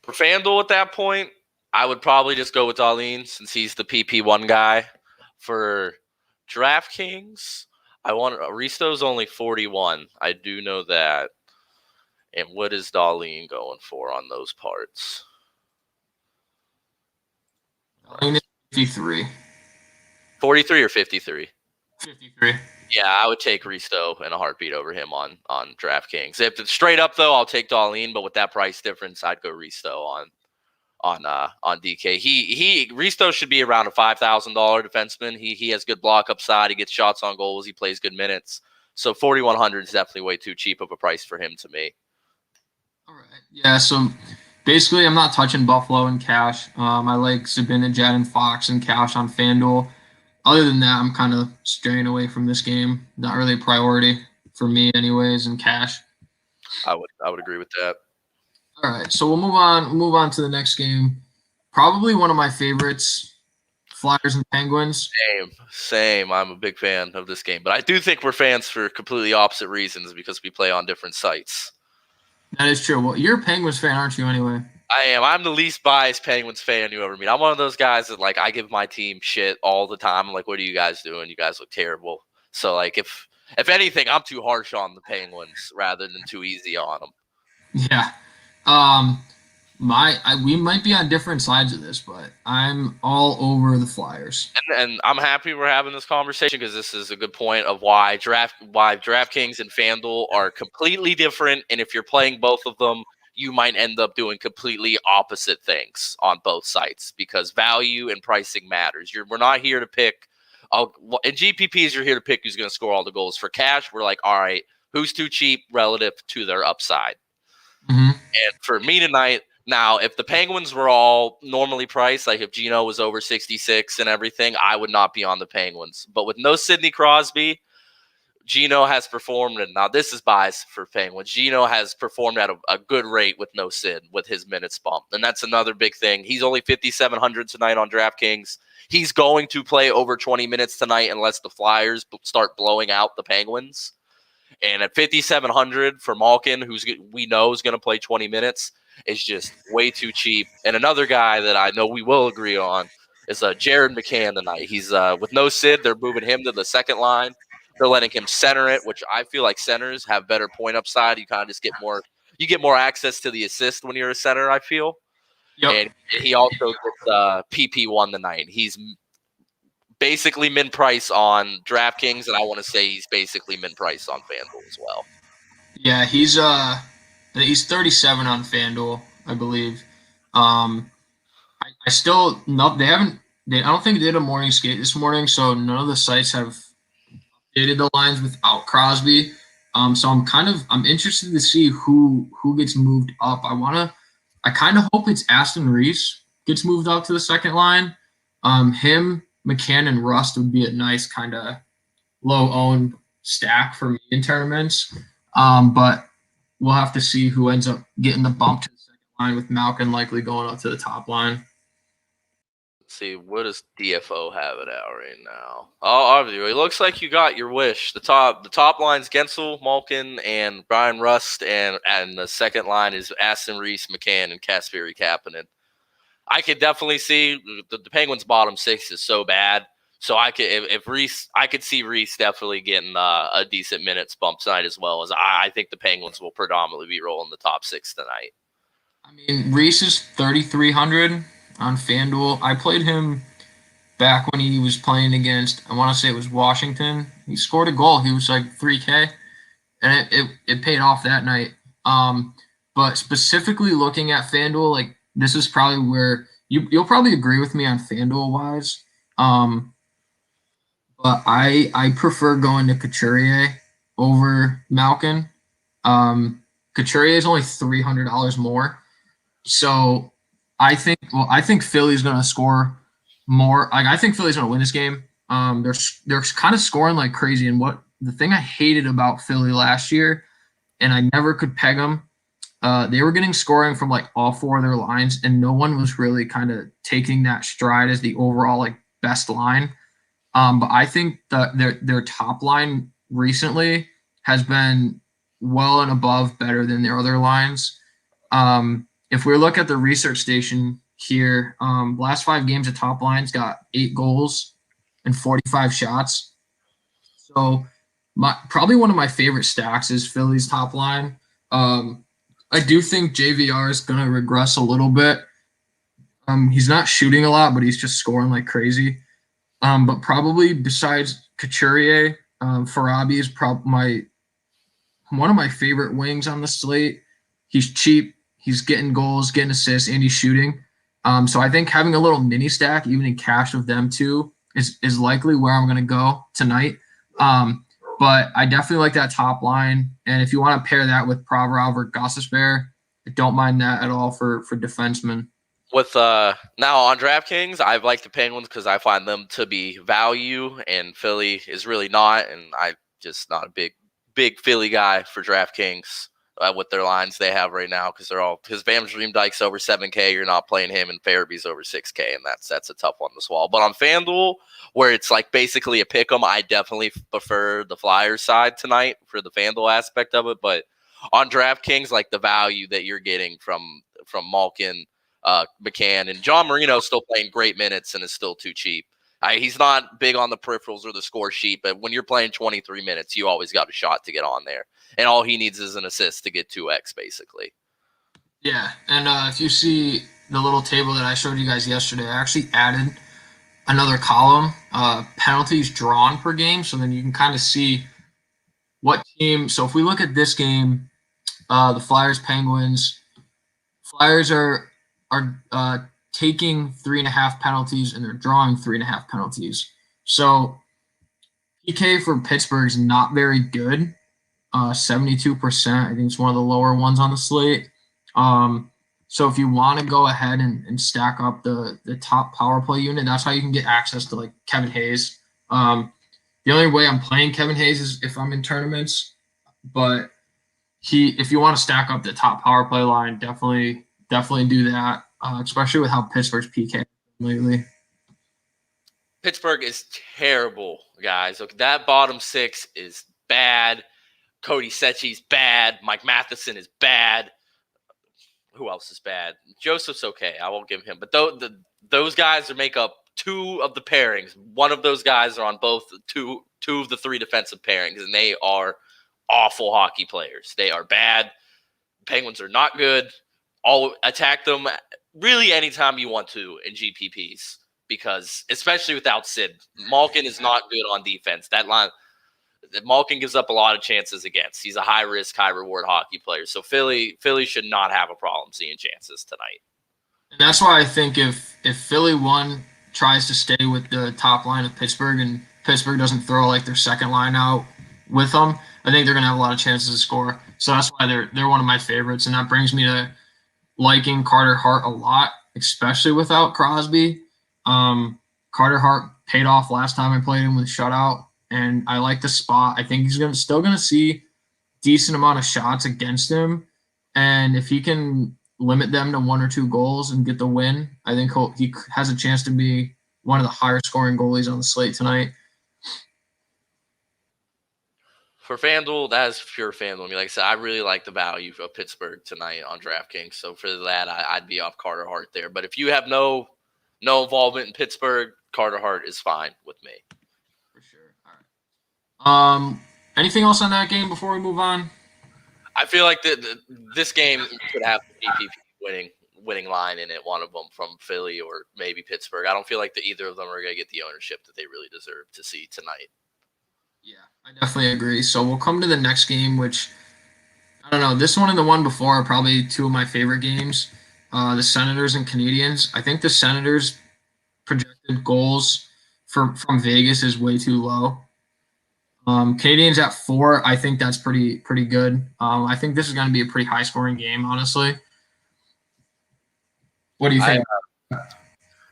For FanDuel at that point, I would probably just go with Dahlin since he's the PP1 guy. For DraftKings, Aristo's only 41. I do know that. And what is Dahlin going for on those parts? Dahlin is 53. 43 or 53? 53. Yeah, I would take Risto in a heartbeat over him on DraftKings. If it's straight up though, I'll take Darlene, but with that price difference, I'd go Risto on DK. Risto should be around a $5,000 defenseman. He has good block upside. He gets shots on goals. He plays good minutes. So 4,100 is definitely way too cheap of a price for him to me. All right. Yeah. So basically, I'm not touching Buffalo in cash. I like Zibanejad and Fox and cash on FanDuel. Other than that, I'm kind of straying away from this game. Not really a priority for me, anyways, in cash. I would agree with that. All right, so we'll move on. We'll move on to the next game. Probably one of my favorites, Flyers and Penguins. Same. I'm a big fan of this game, but I do think we're fans for completely opposite reasons because we play on different sites. That is true. Well, you're a Penguins fan, aren't you? Anyway. I am. I'm the least biased Penguins fan you ever meet. I'm one of those guys that like I give my team shit all the time. I'm like, what are you guys doing? You guys look terrible. So like, if anything, I'm too harsh on the Penguins rather than too easy on them. Yeah. We might be on different sides of this, but I'm all over the Flyers. And I'm happy we're having this conversation because this is a good point of why DraftKings and FanDuel are completely different. And if you're playing both of them, you might end up doing completely opposite things on both sites because value and pricing matters. We're not here to pick. In GPPs, you're here to pick who's going to score all the goals. For cash, we're like, all right, who's too cheap relative to their upside? Mm-hmm. And for me tonight, now, if the Penguins were all normally priced, like if Gino was over 66 and everything, I would not be on the Penguins. But with no Sidney Crosby, Gino has performed, and now this is bias for Penguins. Gino has performed at a good rate with no Sid, with his minutes bump. And that's another big thing. He's only 5,700 tonight on DraftKings. He's going to play over 20 minutes tonight unless the Flyers start blowing out the Penguins. And at 5,700 for Malkin, we know is going to play 20 minutes, is just way too cheap. And another guy that I know we will agree on is Jared McCann tonight. He's with no Sid. They're moving him to the second line. They're letting him center it, which I feel like centers have better point upside. You kind of just get more access to the assist when you're a center, I feel. Yep. And he also gets PP1 tonight. He's basically min price on DraftKings, and I want to say he's basically min price on FanDuel as well. Yeah, he's 37 on FanDuel, I believe. I still no, they haven't. I don't think they did a morning skate this morning, so none of the sites have updated the lines without Crosby. So I'm interested to see who gets moved up. I kind of hope it's Aston Reese gets moved up to the second line. Him, McCann, and Rust would be a nice kind of low-owned stack for me in tournaments. But we'll have to see who ends up getting the bump to the second line with Malkin likely going up to the top line. Let's see, what does DFO have it at right now? Oh, it looks like you got your wish. The top line's Gensel, Malkin, and Brian Rust, and the second line is Aston Reese, McCann, and Kasperi Kapanen. I could definitely see the Penguins' bottom six is so bad. So I could see Reese definitely getting a decent minutes bump tonight as well. As I think the Penguins will predominantly be rolling the top six tonight. I mean, Reese is 3,300 on FanDuel. I played him back when he was playing against, I want to say it was Washington. He scored a goal. He was like 3K, and it paid off that night. But specifically looking at FanDuel, like this is probably where you'll probably agree with me on FanDuel wise. But I prefer going to Couturier over Malkin. Couturier is only $300 more. So I think Philly's going to score more. I think Philly's going to win this game. They're kind of scoring like crazy. And the thing I hated about Philly last year, and I never could peg them, they were getting scoring from like all four of their lines, and no one was really kind of taking that stride as the overall like best line. But I think their top line recently has been well and above better than their other lines. If we look at the research station here, last 5 games, the top line's got 8 goals and 45 shots. So probably one of my favorite stacks is Philly's top line. I do think JVR is going to regress a little bit. He's not shooting a lot, but he's just scoring like crazy. But probably besides Couturier, Farabi is probably one of my favorite wings on the slate. He's cheap. He's getting goals, getting assists, and he's shooting. So I think having a little mini stack, even in cash of them two, is likely where I'm going to go tonight. But I definitely like that top line. And if you want to pair that with Provorov or Gostisbehere, I don't mind that at all for defensemen. With now on DraftKings, I like the Penguins because I find them to be value, and Philly is really not. And I just not a big Philly guy for DraftKings with their lines they have right now because Van Dreamdike's over 7K. You're not playing him, and Farabee's over 6K, and that's a tough one to swallow. But on FanDuel, where it's like basically a pick 'em, I definitely prefer the Flyers side tonight for the FanDuel aspect of it. But on DraftKings, like the value that you're getting from Malkin, Mccann, and John Marino still playing great minutes and is still too cheap. He's not big on the peripherals or the score sheet, but when you're playing 23 minutes, you always got a shot to get on there. And all he needs is an assist to get 2x, basically. Yeah, and if you see the little table that I showed you guys yesterday, I actually added another column, penalties drawn per game, so then you can kind of see what team. So if we look at this game, the Flyers-Penguins, Flyers are taking 3.5 penalties and they're drawing 3.5 penalties. So PK for Pittsburgh is not very good. 72%. I think it's one of the lower ones on the slate. So if you want to go ahead and stack up the top power play unit, that's how you can get access to like Kevin Hayes. The only way I'm playing Kevin Hayes is if I'm in tournaments, but if you want to stack up the top power play line, definitely do that, especially with how Pittsburgh's PK lately. Pittsburgh is terrible, guys. Look, that bottom six is bad. Cody Secchi's bad. Mike Matheson is bad. Who else is bad? Joseph's okay. I won't give him. But those guys make up two of the pairings. One of those guys are on both two of the three defensive pairings, and they are awful hockey players. They are bad. Penguins are not good. I'll attack them really anytime you want to in GPPs because, especially without Sid, Malkin is not good on defense. That line, Malkin gives up a lot of chances against. He's a high-risk, high-reward hockey player. So Philly should not have a problem seeing chances tonight. And that's why I think if Philly tries to stay with the top line of Pittsburgh and Pittsburgh doesn't throw like their second line out with them, I think they're going to have a lot of chances to score. So that's why they're one of my favorites, and that brings me to liking Carter Hart a lot, especially without Crosby. Carter Hart paid off last time I played him with shutout, and I like the spot. I think he's still going to see decent amount of shots against him, and if he can limit them to 1 or 2 goals and get the win, I think he has a chance to be one of the higher scoring goalies on the slate tonight. For FanDuel, that is pure FanDuel. I mean, like I said, I really like the value of Pittsburgh tonight on DraftKings. So for that, I'd be off Carter Hart there. But if you have no involvement in Pittsburgh, Carter Hart is fine with me. For sure. All right. Anything else on that game before we move on? I feel like this game could have the GPP winning line in it, one of them from Philly or maybe Pittsburgh. I don't feel like either of them are going to get the ownership that they really deserve to see tonight. Yeah, I definitely agree. So we'll come to the next game, which, I don't know, this one and the one before are probably two of my favorite games. The Senators and Canadiens. I think the Senators' projected goals from Vegas is way too low. Canadiens at 4, I think that's pretty good. I think this is going to be a pretty high-scoring game, honestly. What do you think?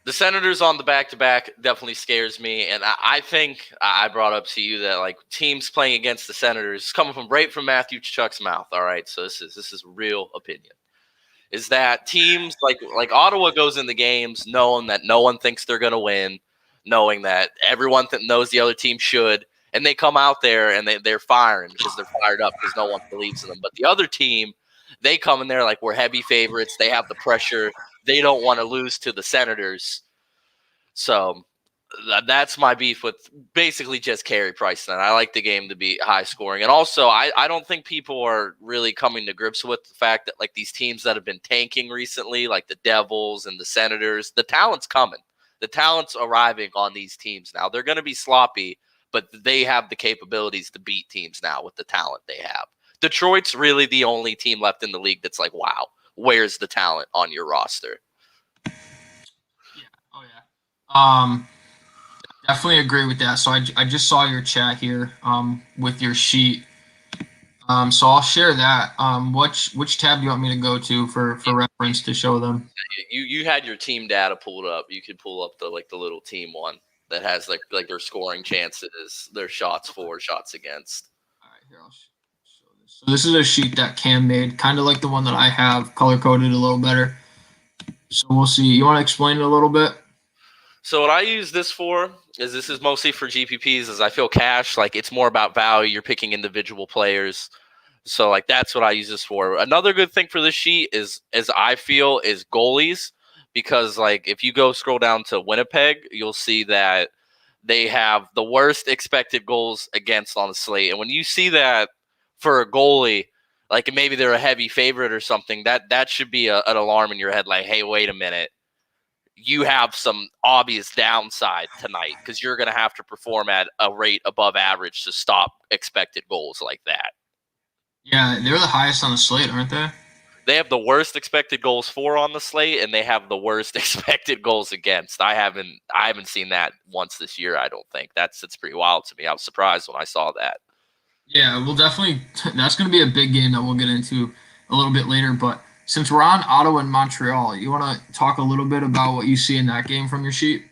The Senators on the back-to-back definitely scares me, and I think I brought up to you that like teams playing against the Senators, coming from right from Matthew Tkachuk's mouth. All right, so this is real opinion. Is that teams like Ottawa goes in the games knowing that no one thinks they're going to win, knowing that everyone knows the other team should, and they come out there and they're firing because they're fired up because no one believes in them. But the other team, they come in there like we're heavy favorites. They have the pressure. They don't want to lose to the Senators. So that's my beef with basically just Carey Price. And I like the game to be high scoring. And also, I don't think people are really coming to grips with the fact that like these teams that have been tanking recently, like the Devils and the Senators, the talent's coming. The talent's arriving on these teams now. They're going to be sloppy, but they have the capabilities to beat teams now with the talent they have. Detroit's really the only team left in the league that's like, wow, where's the talent on your roster? Yeah. Oh yeah. Definitely agree with that. So I just saw your chat here with your sheet. So I'll share that. Which tab do you want me to go to for reference to show them? You had your team data pulled up. You could pull up the little team one that has like their scoring chances, their shots for, shots against. All right, here I'll show this. So this is a sheet that Cam made, kind of like the one that I have, color coded a little better. So we'll see. You want to explain it a little bit? So what I use this for is this is mostly for GPPs. As I feel cash, like it's more about value. You're picking individual players. So like that's what I use this for. Another good thing for this sheet is, as I feel, is goalies, because like if you go scroll down to Winnipeg, you'll see that they have the worst expected goals against on the slate. And when you see that for a goalie, like maybe they're a heavy favorite or something, that should be an alarm in your head. Like, hey, wait a minute. You have some obvious downside tonight because you're going to have to perform at a rate above average to stop expected goals like that. Yeah, they're the highest on the slate, aren't they? They have the worst expected goals for on the slate, and they have the worst expected goals against. I haven't seen that once this year. I don't think it's pretty wild to me. I was surprised when I saw that. Yeah, we'll definitely. That's going to be a big game that we'll get into a little bit later. But since we're on Ottawa and Montreal, you want to talk a little bit about what you see in that game from your sheet?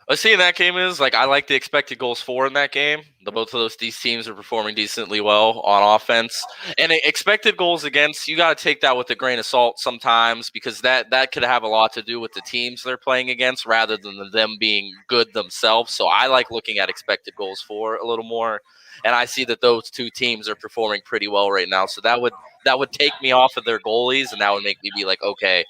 What I see in that game is like I like the expected goals for in that game. Both of these teams are performing decently well on offense, and expected goals against, you got to take that with a grain of salt sometimes, because that could have a lot to do with the teams they're playing against rather than them being good themselves. So I like looking at expected goals for a little more, and I see that those two teams are performing pretty well right now. So that would take me off of their goalies, and that would make me be like, okay,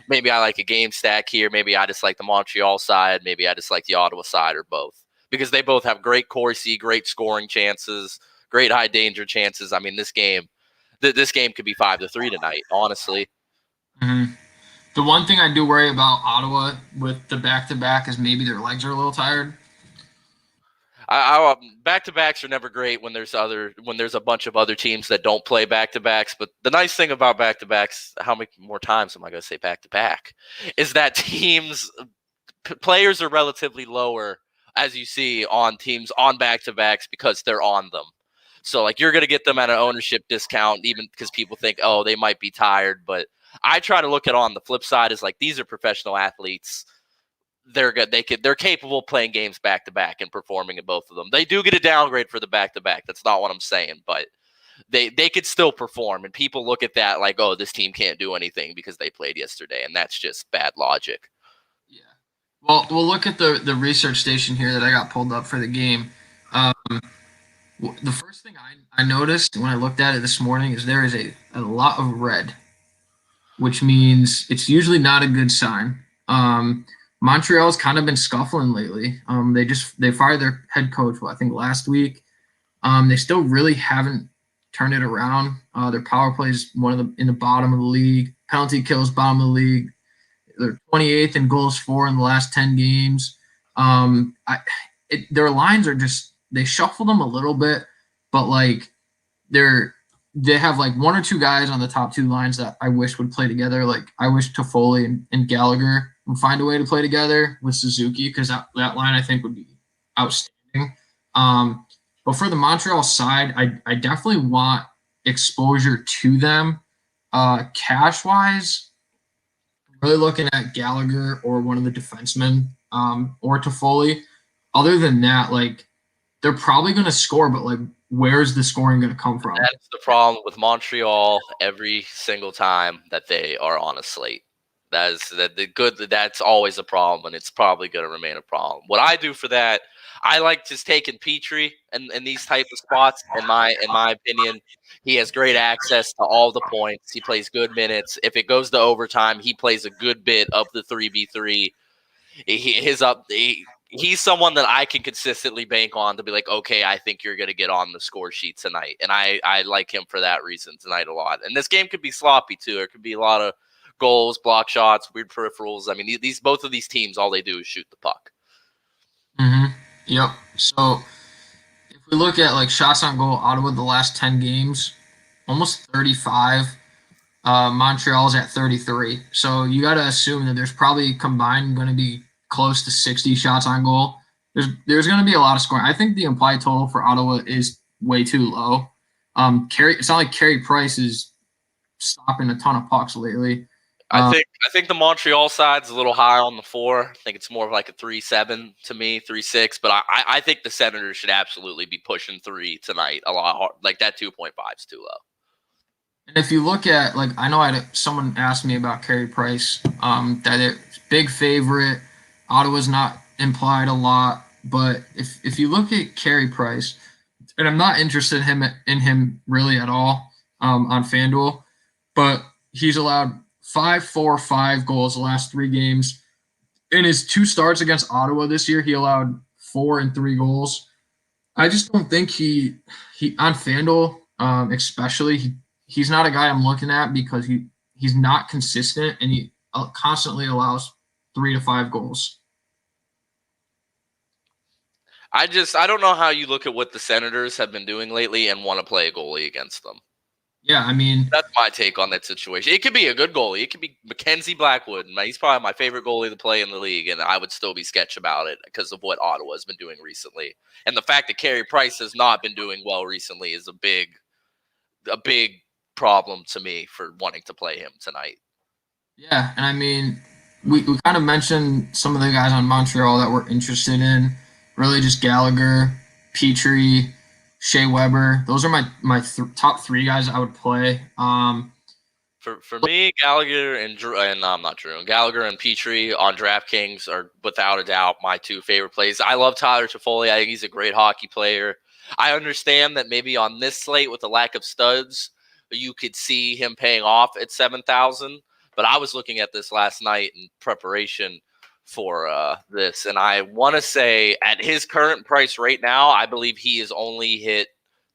maybe I like a game stack here. Maybe I just like the Montreal side. Maybe I just like the Ottawa side, or both, because they both have great Corsi, great scoring chances, great high danger chances. I mean, this game could be 5-3 tonight, honestly. Mm-hmm. The one thing I do worry about Ottawa with the back-to-back is maybe their legs are a little tired. Back-to-backs are never great when there's a bunch of other teams that don't play back-to-backs. But the nice thing about back-to-backs, how many more times am I going to say back-to-back, is that players are relatively lower, as you see on teams on back-to-backs, because they're on them. So like you're going to get them at an ownership discount, even because people think, oh, they might be tired. But I try to look at on the flip side is like, these are professional athletes. They're good. They're capable of playing games back to back and performing in both of them. They do get a downgrade for the back to back. That's not what I'm saying, but they could still perform. And people look at that like, oh, this team can't do anything because they played yesterday, and that's just bad logic. Yeah. Well, we'll look at the research station here that I got pulled up for the game. The first thing I noticed when I looked at it this morning is there is a lot of red, which means it's usually not a good sign. Montreal's kind of been scuffling lately. They fired their head coach, I think last week. They still really haven't turned it around. Their power play is in the bottom of the league. Penalty kills, bottom of the league. They're 28th in goals for in the last 10 games. Their lines are just, they shuffle them a little bit, but like they have like one or two guys on the top two lines that I wish would play together. Like I wish Toffoli and Gallagher would find a way to play together with Suzuki, because that line I think would be outstanding. But for the Montreal side, I definitely want exposure to them. Cash wise, really looking at Gallagher or one of the defensemen, or Toffoli. Other than that, like they're probably going to score, but like where's the scoring going to come from? That's the problem with Montreal every single time that they are on a slate. That's always a problem, and it's probably going to remain a problem. What I do for that, I like just taking Petrie in these type of spots. In my opinion, he has great access to all the points. He plays good minutes. If it goes to overtime, he plays a good bit of the 3v3. He's someone that I can consistently bank on to be like, okay, I think you're going to get on the score sheet tonight. And I like him for that reason tonight a lot. And this game could be sloppy too. It could be a lot of goals, block shots, weird peripherals. I mean, both of these teams, all they do is shoot the puck. Mm-hmm. Yep. So if we look at like shots on goal, Ottawa the last 10 games, almost 35. Montreal's at 33. So you got to assume that there's probably combined going to be close to 60 shots on goal. There's going to be a lot of scoring. I think the implied total for Ottawa is way too low. It's not like Carey Price is stopping a ton of pucks lately. I think the Montreal side's a little high on the 4. I think it's more of like a 3-7 to me, 3-6. But I think the Senators should absolutely be pushing 3 tonight a lot hard. Like that 2.5 is too low. And if you look at, like, I know someone asked me about Carey Price, that it's big favorite. Ottawa's not implied a lot, but if you look at Carey Price, and I'm not interested in him really at all on FanDuel, but he's allowed 5-4-5 goals the last 3 games. In his 2 starts against Ottawa this year, he allowed 4 and 3 goals. I just don't think he on FanDuel, especially, he's not a guy I'm looking at because he's not consistent and he constantly allows 3 to 5 goals. I don't know how you look at what the Senators have been doing lately and want to play a goalie against them. Yeah, I mean, that's my take on that situation. It could be a good goalie. It could be Mackenzie Blackwood. He's probably my favorite goalie to play in the league, and I would still be sketch about it because of what Ottawa has been doing recently. And the fact that Carey Price has not been doing well recently is a big problem to me for wanting to play him tonight. Yeah, and I mean, we kind of mentioned some of the guys on Montreal that we're interested in. Really just Gallagher, Petrie, Shea Weber. Those are my top 3 guys I would play. For me, Gallagher and I'm not Drew. Gallagher and Petrie on DraftKings are without a doubt my 2 favorite plays. I love Tyler Toffoli. I think he's a great hockey player. I understand that maybe on this slate with the lack of studs, you could see him paying off at 7,000. But I was looking at this last night in preparation for this, and I want to say at his current price right now, I believe he has only hit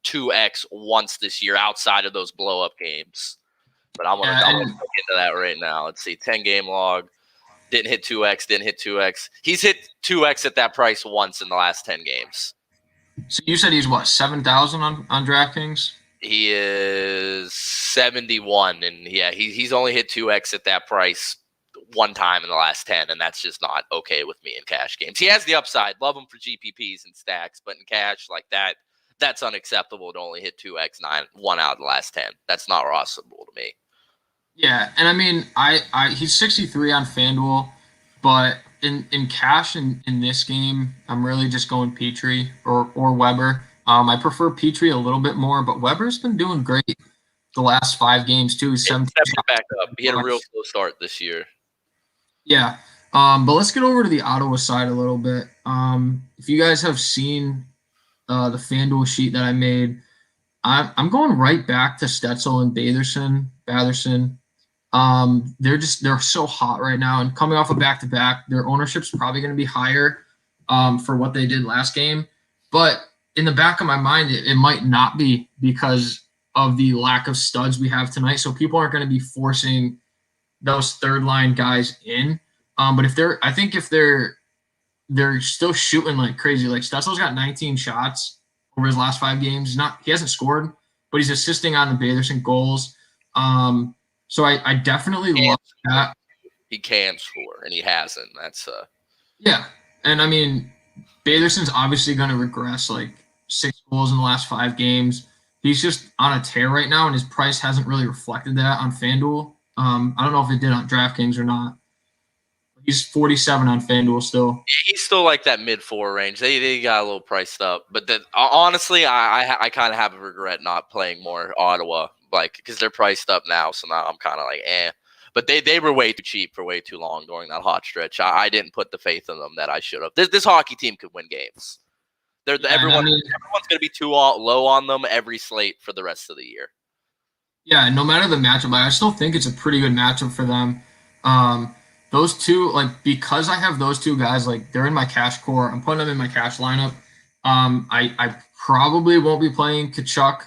2x once this year outside of those blow-up games. But I'm going to look into that right now. Let's see, 10-game log. Didn't hit 2x. He's hit 2x at that price once in the last 10 games. So you said he's what, 7,000 on DraftKings? He is 71, and yeah, he's only hit 2x at that price one time in the last 10, and that's just not okay with me in cash games. He has the upside. Love him for GPPs and stacks, but in cash like that, that's unacceptable to only hit 2x 1 out of the last 10. That's not possible to me. Yeah, and I mean, he's 63 on FanDuel, but in cash in this game, I'm really just going Petrie or Weber. I prefer Petrie a little bit more, but Weber's been doing great the last 5 games too. 17 back up. He had a real slow start this year. Yeah, but let's get over to the Ottawa side a little bit. If you guys have seen the FanDuel sheet that I made, I'm going right back to Stützle and Batherson. They're so hot right now, and coming off a back-to-back, their ownership's probably going to be higher for what they did last game. But in the back of my mind, it might not be because of the lack of studs we have tonight. So people aren't going to be forcing those third-line guys in. But if they're still shooting like crazy. Like Stützle's got 19 shots over his last 5 games. He hasn't scored, but he's assisting on the Batherson goals. So I definitely love that. He can score, and he hasn't. That's yeah. And I mean, Batherson's obviously going to regress, like 6 goals in the last 5 games. He's just on a tear right now, and his price hasn't really reflected that on FanDuel. I don't know if it did on DraftKings or not. He's 47 on FanDuel still. He's still like that mid-4 range. They got a little priced up. But honestly, I kind of have a regret not playing more Ottawa, like because they're priced up now. So now I'm kind of like, eh. But they were way too cheap for way too long during that hot stretch. I didn't put the faith in them that I should have. This hockey team could win games. Everyone's going to be too low on them every slate for the rest of the year. Yeah, no matter the matchup, I still think it's a pretty good matchup for them. Those two, like, because I have those 2 guys, like, they're in my cash core. I'm putting them in my cash lineup. I probably won't be playing Tkachuk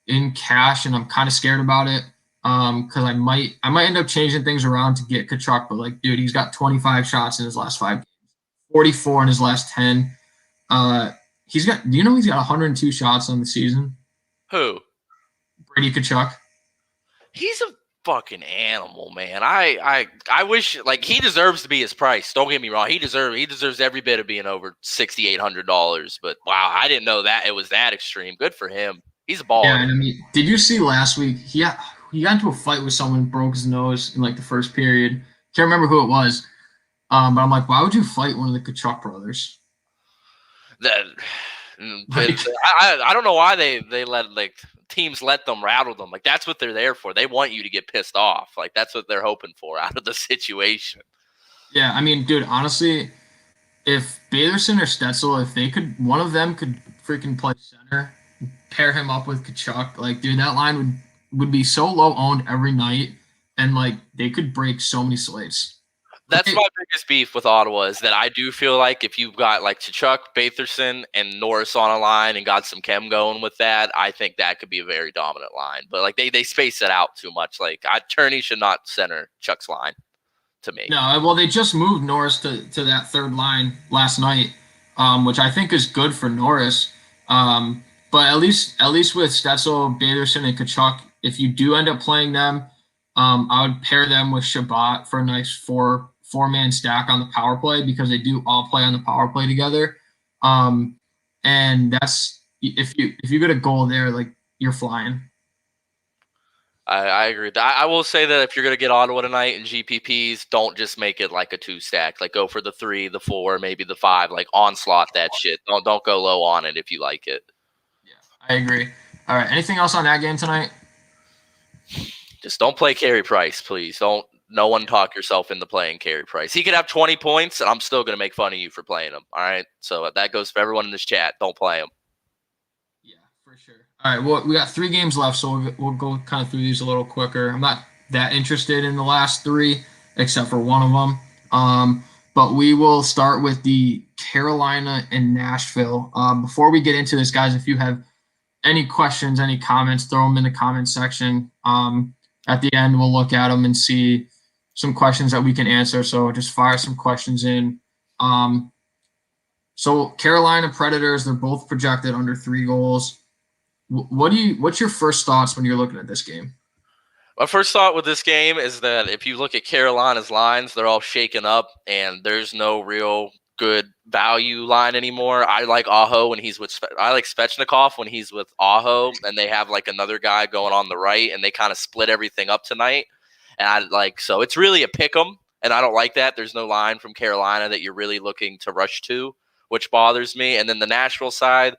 in cash, and I'm kind of scared about it because I might end up changing things around to get Tkachuk. But, like, dude, he's got 25 shots in his last 5 games, 44 in his last 10. he's got. Do you know he's got 102 shots on the season? Who? Brady Tkachuk. He's a fucking animal, man. I wish like he deserves to be his price. Don't get me wrong. He deserves every bit of being over $6,800. But wow, I didn't know that it was that extreme. Good for him. He's a Yeah, baller. and I mean, did you see last week? He got into a fight with someone, and broke his nose in like the first period. Can't remember who it was. But I'm like, why would you fight one of the Tkachuk brothers? That Like, I don't know why they let like teams let them rattle them. Like that's what they're there for. They want you to get pissed off. Like that's what they're hoping for out of the situation. yeah, I mean, dude, honestly, if Baderson or Stetzel, if they could, one of them could freaking play center, pair him up with Kachuk, like, dude, that line would be so low owned every night, and like they could break so many slates. That's Okay, my biggest beef with Ottawa is that I do feel like if you've got like Tkachuk, Batherson, and Norris on a line and got some chem going with that, I think that could be a very dominant line. But like they space it out too much. Like Turney should not center Chuck's line to me. no, well, they just moved Norris to that third line last night, which I think is good for Norris. But at least with Stetzel, Baderson, and Kachuk, if you do end up playing them, I would pair them with Shabbat for a nice four-man stack on the power play, because they do all play on the power play together. And that's if you get a goal there, like, you're flying. I agree. I will say that if you're going to get Ottawa tonight in GPPs, don't just make it like a 2-stack. Like go for the 3, the 4, maybe the 5. Like onslaught that shit. Don't go low on it if you like it. Yeah, I agree. All right, anything else on that game tonight? Just don't play Carey Price, please. Don't. No one talk yourself into playing Carey Price. He could have 20 points, and I'm still going to make fun of you for playing him. All right. So that goes for everyone in this chat. Don't play him. Yeah, for sure. All right, well, we got 3 games left, so we'll go kind of through these a little quicker. I'm not that interested in the last 3, except for one of them. But we will start with the Carolina and Nashville. Before we get into this, guys, if you have any questions, any comments, throw them in the comment section. At the end, we'll look at them and see some questions that we can answer. So just fire some questions in. So Carolina Predators, they're both projected under 3 goals. What's your first thoughts when you're looking at this game? My first thought with this game is that if you look at Carolina's lines, they're all shaken up, and there's no real good value line anymore. I like Aho when he's with. I like Svechnikov when he's with Aho, and they have like another guy going on the right, and they kind of split everything up tonight. And I like so it's really a pick 'em, and I don't like that. There's no line from Carolina that you're really looking to rush to, which bothers me. And then the Nashville side,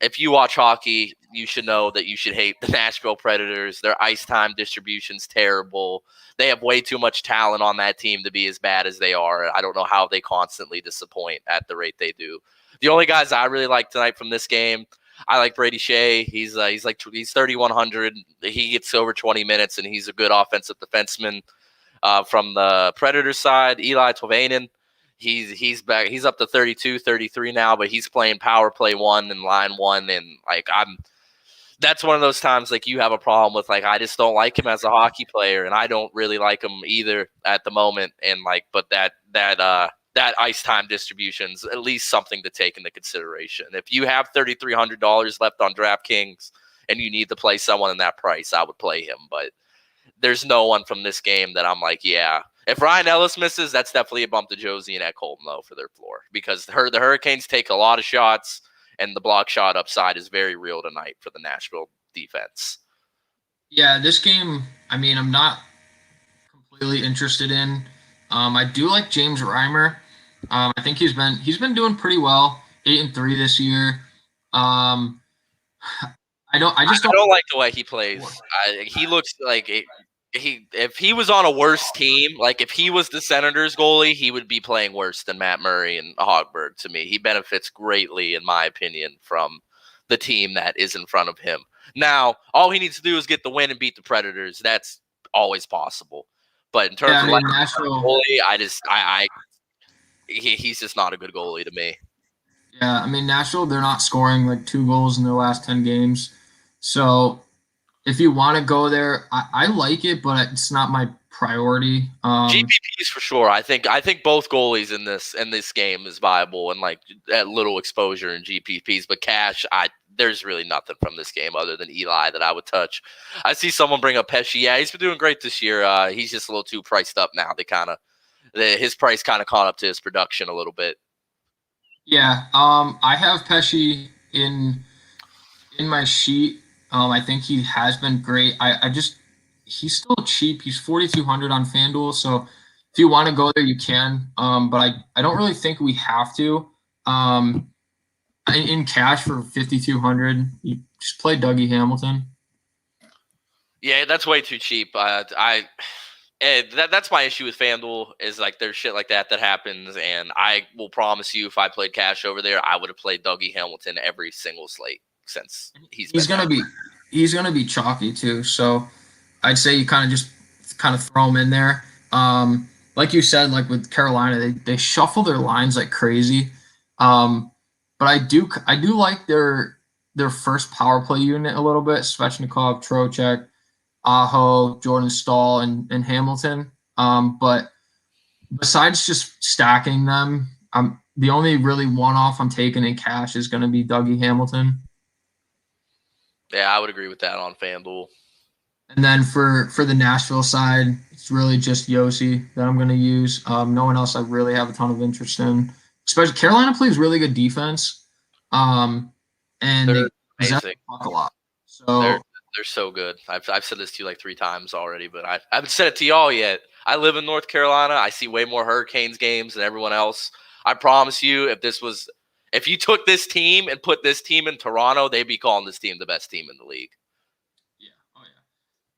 if you watch hockey, you should know that you should hate the Nashville Predators. Their ice time distribution's terrible. They have way too much talent on that team to be as bad as they are. I don't know how they constantly disappoint at the rate they do. The only guys I really like tonight from this game, I like Brady Shea. He's 3,100. He gets over 20 minutes, and he's a good offensive defenseman. From the Predators side, Eli Tolvanen. He's back. He's up to 32, 33 now, but he's playing power play 1 and line 1. And like, that's one of those times like you have a problem with, like, I just don't like him as a hockey player, and I don't really like him either at the moment. And like, but that ice time distribution's at least something to take into consideration. If you have $3,300 left on DraftKings and you need to play someone in that price, I would play him. But there's no one from this game that I'm like, yeah. If Ryan Ellis misses, that's definitely a bump to Josie and Ed Colton, though, for their floor, because the Hurricanes take a lot of shots, and the block shot upside is very real tonight for the Nashville defense. Yeah, this game, I mean, I'm not completely interested in. I do like James Reimer. I think he's been doing pretty well, 8-3 this year. I don't like the way he plays. He looks like if he was on a worse team, like if he was the Senators goalie, he would be playing worse than Matt Murray and Hogberg. To me, he benefits greatly, in my opinion, from the team that is in front of him. Now, all he needs to do is get the win and beat the Predators. That's always possible. But in terms of like Nashville goalie, he's just not a good goalie to me. Yeah, I mean, Nashville, they're not scoring like 2 goals in their last 10 games. So if you want to go there, I like it, but it's not my priority. GPPs for sure. I think both goalies in this game is viable and like at little exposure in GPPs. But cash, there's really nothing from this game other than Eli that I would touch. I see someone bring up Pesci. Yeah, he's been doing great this year. He's just a little too priced up now. His price kind of caught up to his production a little bit. Yeah, I have Pesci in my sheet. I think he has been great. He's still cheap. He's 4,200 on FanDuel, so if you want to go there, you can. But I don't really think we have to. In cash for 5,200, you just play Dougie Hamilton. Yeah, that's way too cheap. That's my issue with FanDuel is like there's shit like that happens, and I will promise you, if I played cash over there, I would have played Dougie Hamilton every single slate since he's gonna be chalky too. So I'd say you kind of throw him in there. Like you said, like with Carolina, they shuffle their lines like crazy. But I do like their first power play unit a little bit, Svechnikov, Trocheck, Aho, Jordan Staal, and Hamilton. But besides just stacking them, the only really one-off I'm taking in cash is going to be Dougie Hamilton. Yeah, I would agree with that on FanDuel. And then for the Nashville side, it's really just Yossi that I'm going to use. No one else I really have a ton of interest in. Especially Carolina plays really good defense, and they're they amazing. A lot. So they're so good. I've said this to you like 3 times already, but I haven't said it to y'all yet. I live in North Carolina. I see way more Hurricanes games than everyone else. I promise you, if you took this team and put this team in Toronto, they'd be calling this team the best team in the league. Yeah. Oh yeah.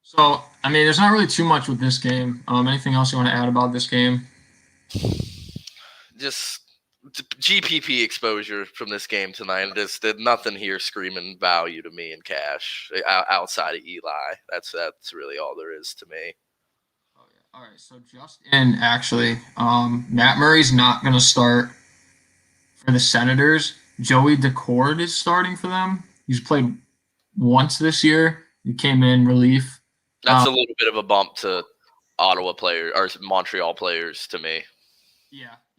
So I mean, there's not really too much with this game. Anything else you want to add about this game? Just GPP exposure from this game tonight. There's nothing here screaming value to me in cash outside of Eli. That's really all there is to me. Oh yeah. All right. So just in actually, Matt Murray's not going to start for the Senators. Joey Decord is starting for them. He's played once this year. He came in relief. That's a little bit of a bump to Ottawa players or Montreal players to me.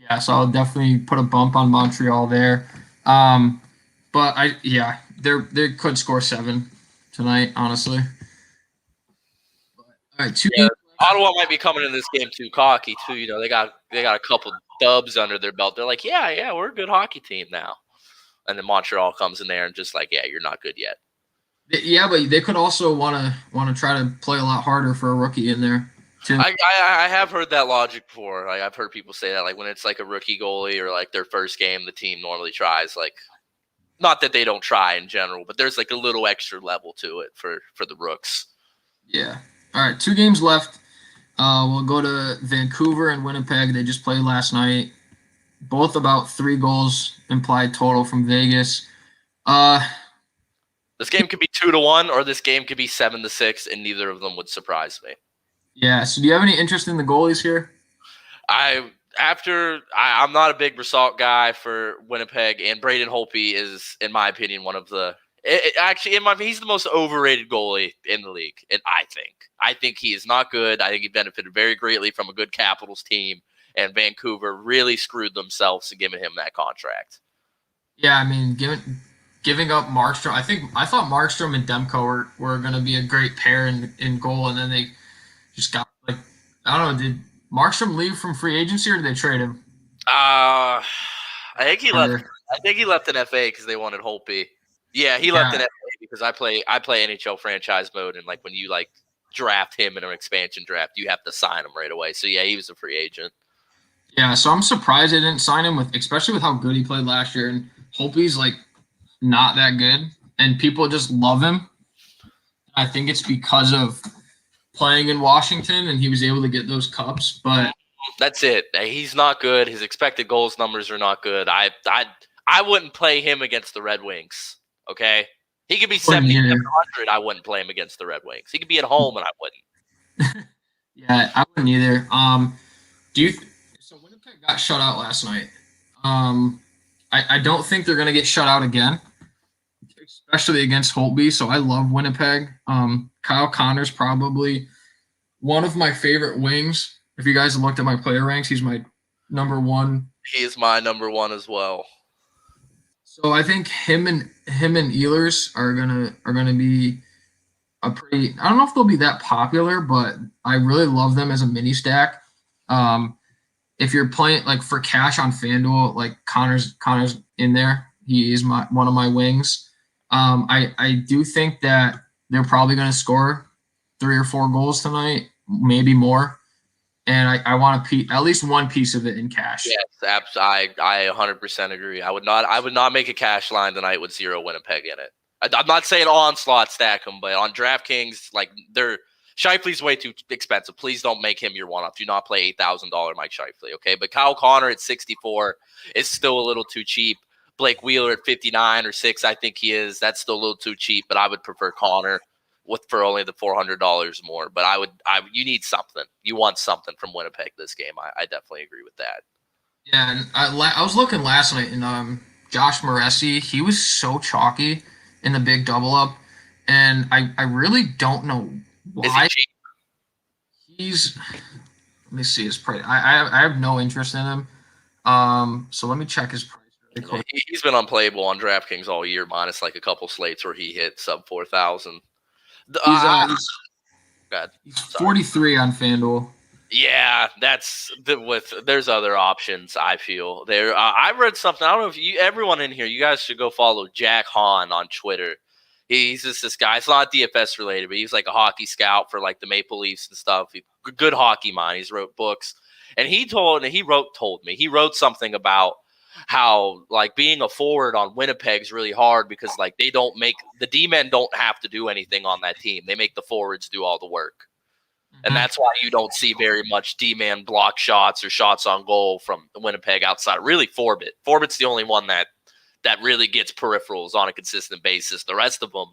Yeah, so I'll definitely put a bump on Montreal there. But they could score 7 tonight, honestly. All right, Ottawa might be coming in this game too cocky too. You know, they got a couple dubs under their belt. They're like, yeah, we're a good hockey team now. And then Montreal comes in there and just like, yeah, you're not good yet. Yeah, but they could also want to try to play a lot harder for a rookie in there. I have heard that logic before. Like I've heard people say that, like when it's like a rookie goalie or like their first game, the team normally tries like, not that they don't try in general, but there's like a little extra level to it for the rooks. Yeah. All right, 2 games left. We'll go to Vancouver and Winnipeg. They just played last night. Both about 3 goals implied total from Vegas. This game could be 2-1, or this game could be 7-6, and neither of them would surprise me. Yeah. So, do you have any interest in the goalies here? I'm not a big Brassard guy for Winnipeg, and Braden Holtby is, in my opinion, one of the he's the most overrated goalie in the league. And I think he is not good. I think he benefited very greatly from a good Capitals team, and Vancouver really screwed themselves in giving him that contract. Yeah, I mean, giving up Markstrom. I thought Markstrom and Demko were going to be a great pair in goal, and then they just got like, I don't know, did Markstrom leave from free agency or did they trade him? I think he left. I think he left in FA because they wanted Holtby. Yeah, he left in FA because I play NHL franchise mode, and like when you like draft him in an expansion draft, you have to sign him right away. So yeah, he was a free agent. Yeah, so I'm surprised they didn't sign him especially with how good he played last year. And Holtby's like not that good, and people just love him. I think it's because of playing in Washington, and he was able to get those cups. But that's it. He's not good. His expected goals numbers are not good. I wouldn't play him against the Red Wings. Okay, he could be 7,700. I wouldn't play him against the Red Wings. He could be at home, and I wouldn't. Yeah, I wouldn't either. So Winnipeg got shut out last night. I don't think they're gonna get shut out again, especially against Holtby. So I love Winnipeg. Kind Kyle Connor's probably one of my favorite wings. If you guys looked at my player ranks, he's my number one. He is my number one as well. So I think him and Ehlers are gonna be a pretty. I don't know if they'll be that popular, but I really love them as a mini stack. If you're playing like for cash on FanDuel, like Connor's in there. He is one of my wings. I do think that they're probably going to score 3 or 4 goals tonight, maybe more. And I want at least one piece of it in cash. Yes, I 100% agree. I would not make a cash line tonight with 0 Winnipeg in it. I'm not saying onslaught stack them, but on DraftKings, like Scheifele's way too expensive. Please don't make him your one-off. Do not play $8,000 Mike Scheifele, okay? But Kyle Connor at 64 is still a little too cheap. Blake Wheeler at 59 or 6, I think he is. That's still a little too cheap, but I would prefer Connor for only the $400 more. But you need something. You want something from Winnipeg this game. I definitely agree with that. Yeah, and I was looking last night, and Josh Morrissey, he was so chalky in the big double up, and I really don't know why. Is he cheap? Let me see his price. I have no interest in him. So let me check his price really quick. He's been unplayable on DraftKings all year, minus like a couple slates where he hit sub 4,000. He's 43 on FanDuel. Yeah, there's other options. I feel there. I read something. I don't know if everyone in here, you guys should go follow Jack Hahn on Twitter. He's just this guy. It's not DFS related, but he's like a hockey scout for like the Maple Leafs and stuff. Good hockey mind. He's wrote books, and he wrote something about how like being a forward on Winnipeg's really hard because like the D-men don't have to do anything on that team. They make the forwards do all the work. And that's why you don't see very much D-man block shots or shots on goal from Winnipeg outside. Really, Forbit. Forbit's the only one that really gets peripherals on a consistent basis. The rest of them,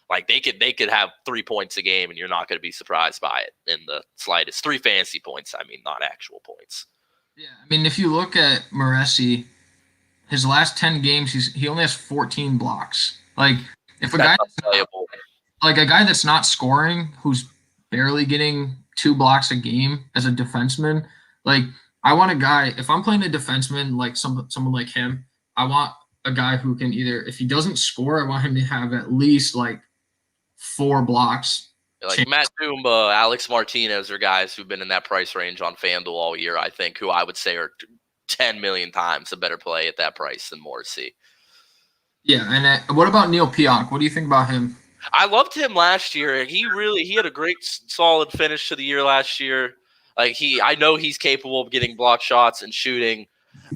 like they could have 3 points a game, and you're not going to be surprised by it in the slightest. 3 fantasy points, I mean, not actual points. Yeah, I mean, if you look at Morrissey, his last 10 games, he only has 14 blocks. Like if a guy that's not scoring, who's barely getting 2 blocks a game as a defenseman. Like I want a guy, if I'm playing a defenseman, like someone like him, I want a guy who can either, if he doesn't score, I want him to have at least like 4 blocks. Like Matt Dumba, Alex Martinez are guys who've been in that price range on FanDuel all year, I think, who I would say are 10 million times a better play at that price than Morrissey. Yeah, and what about Neil Pionk? What do you think about him? I loved him last year. He had a great, solid finish to the year last year. Like I know he's capable of getting block shots and shooting,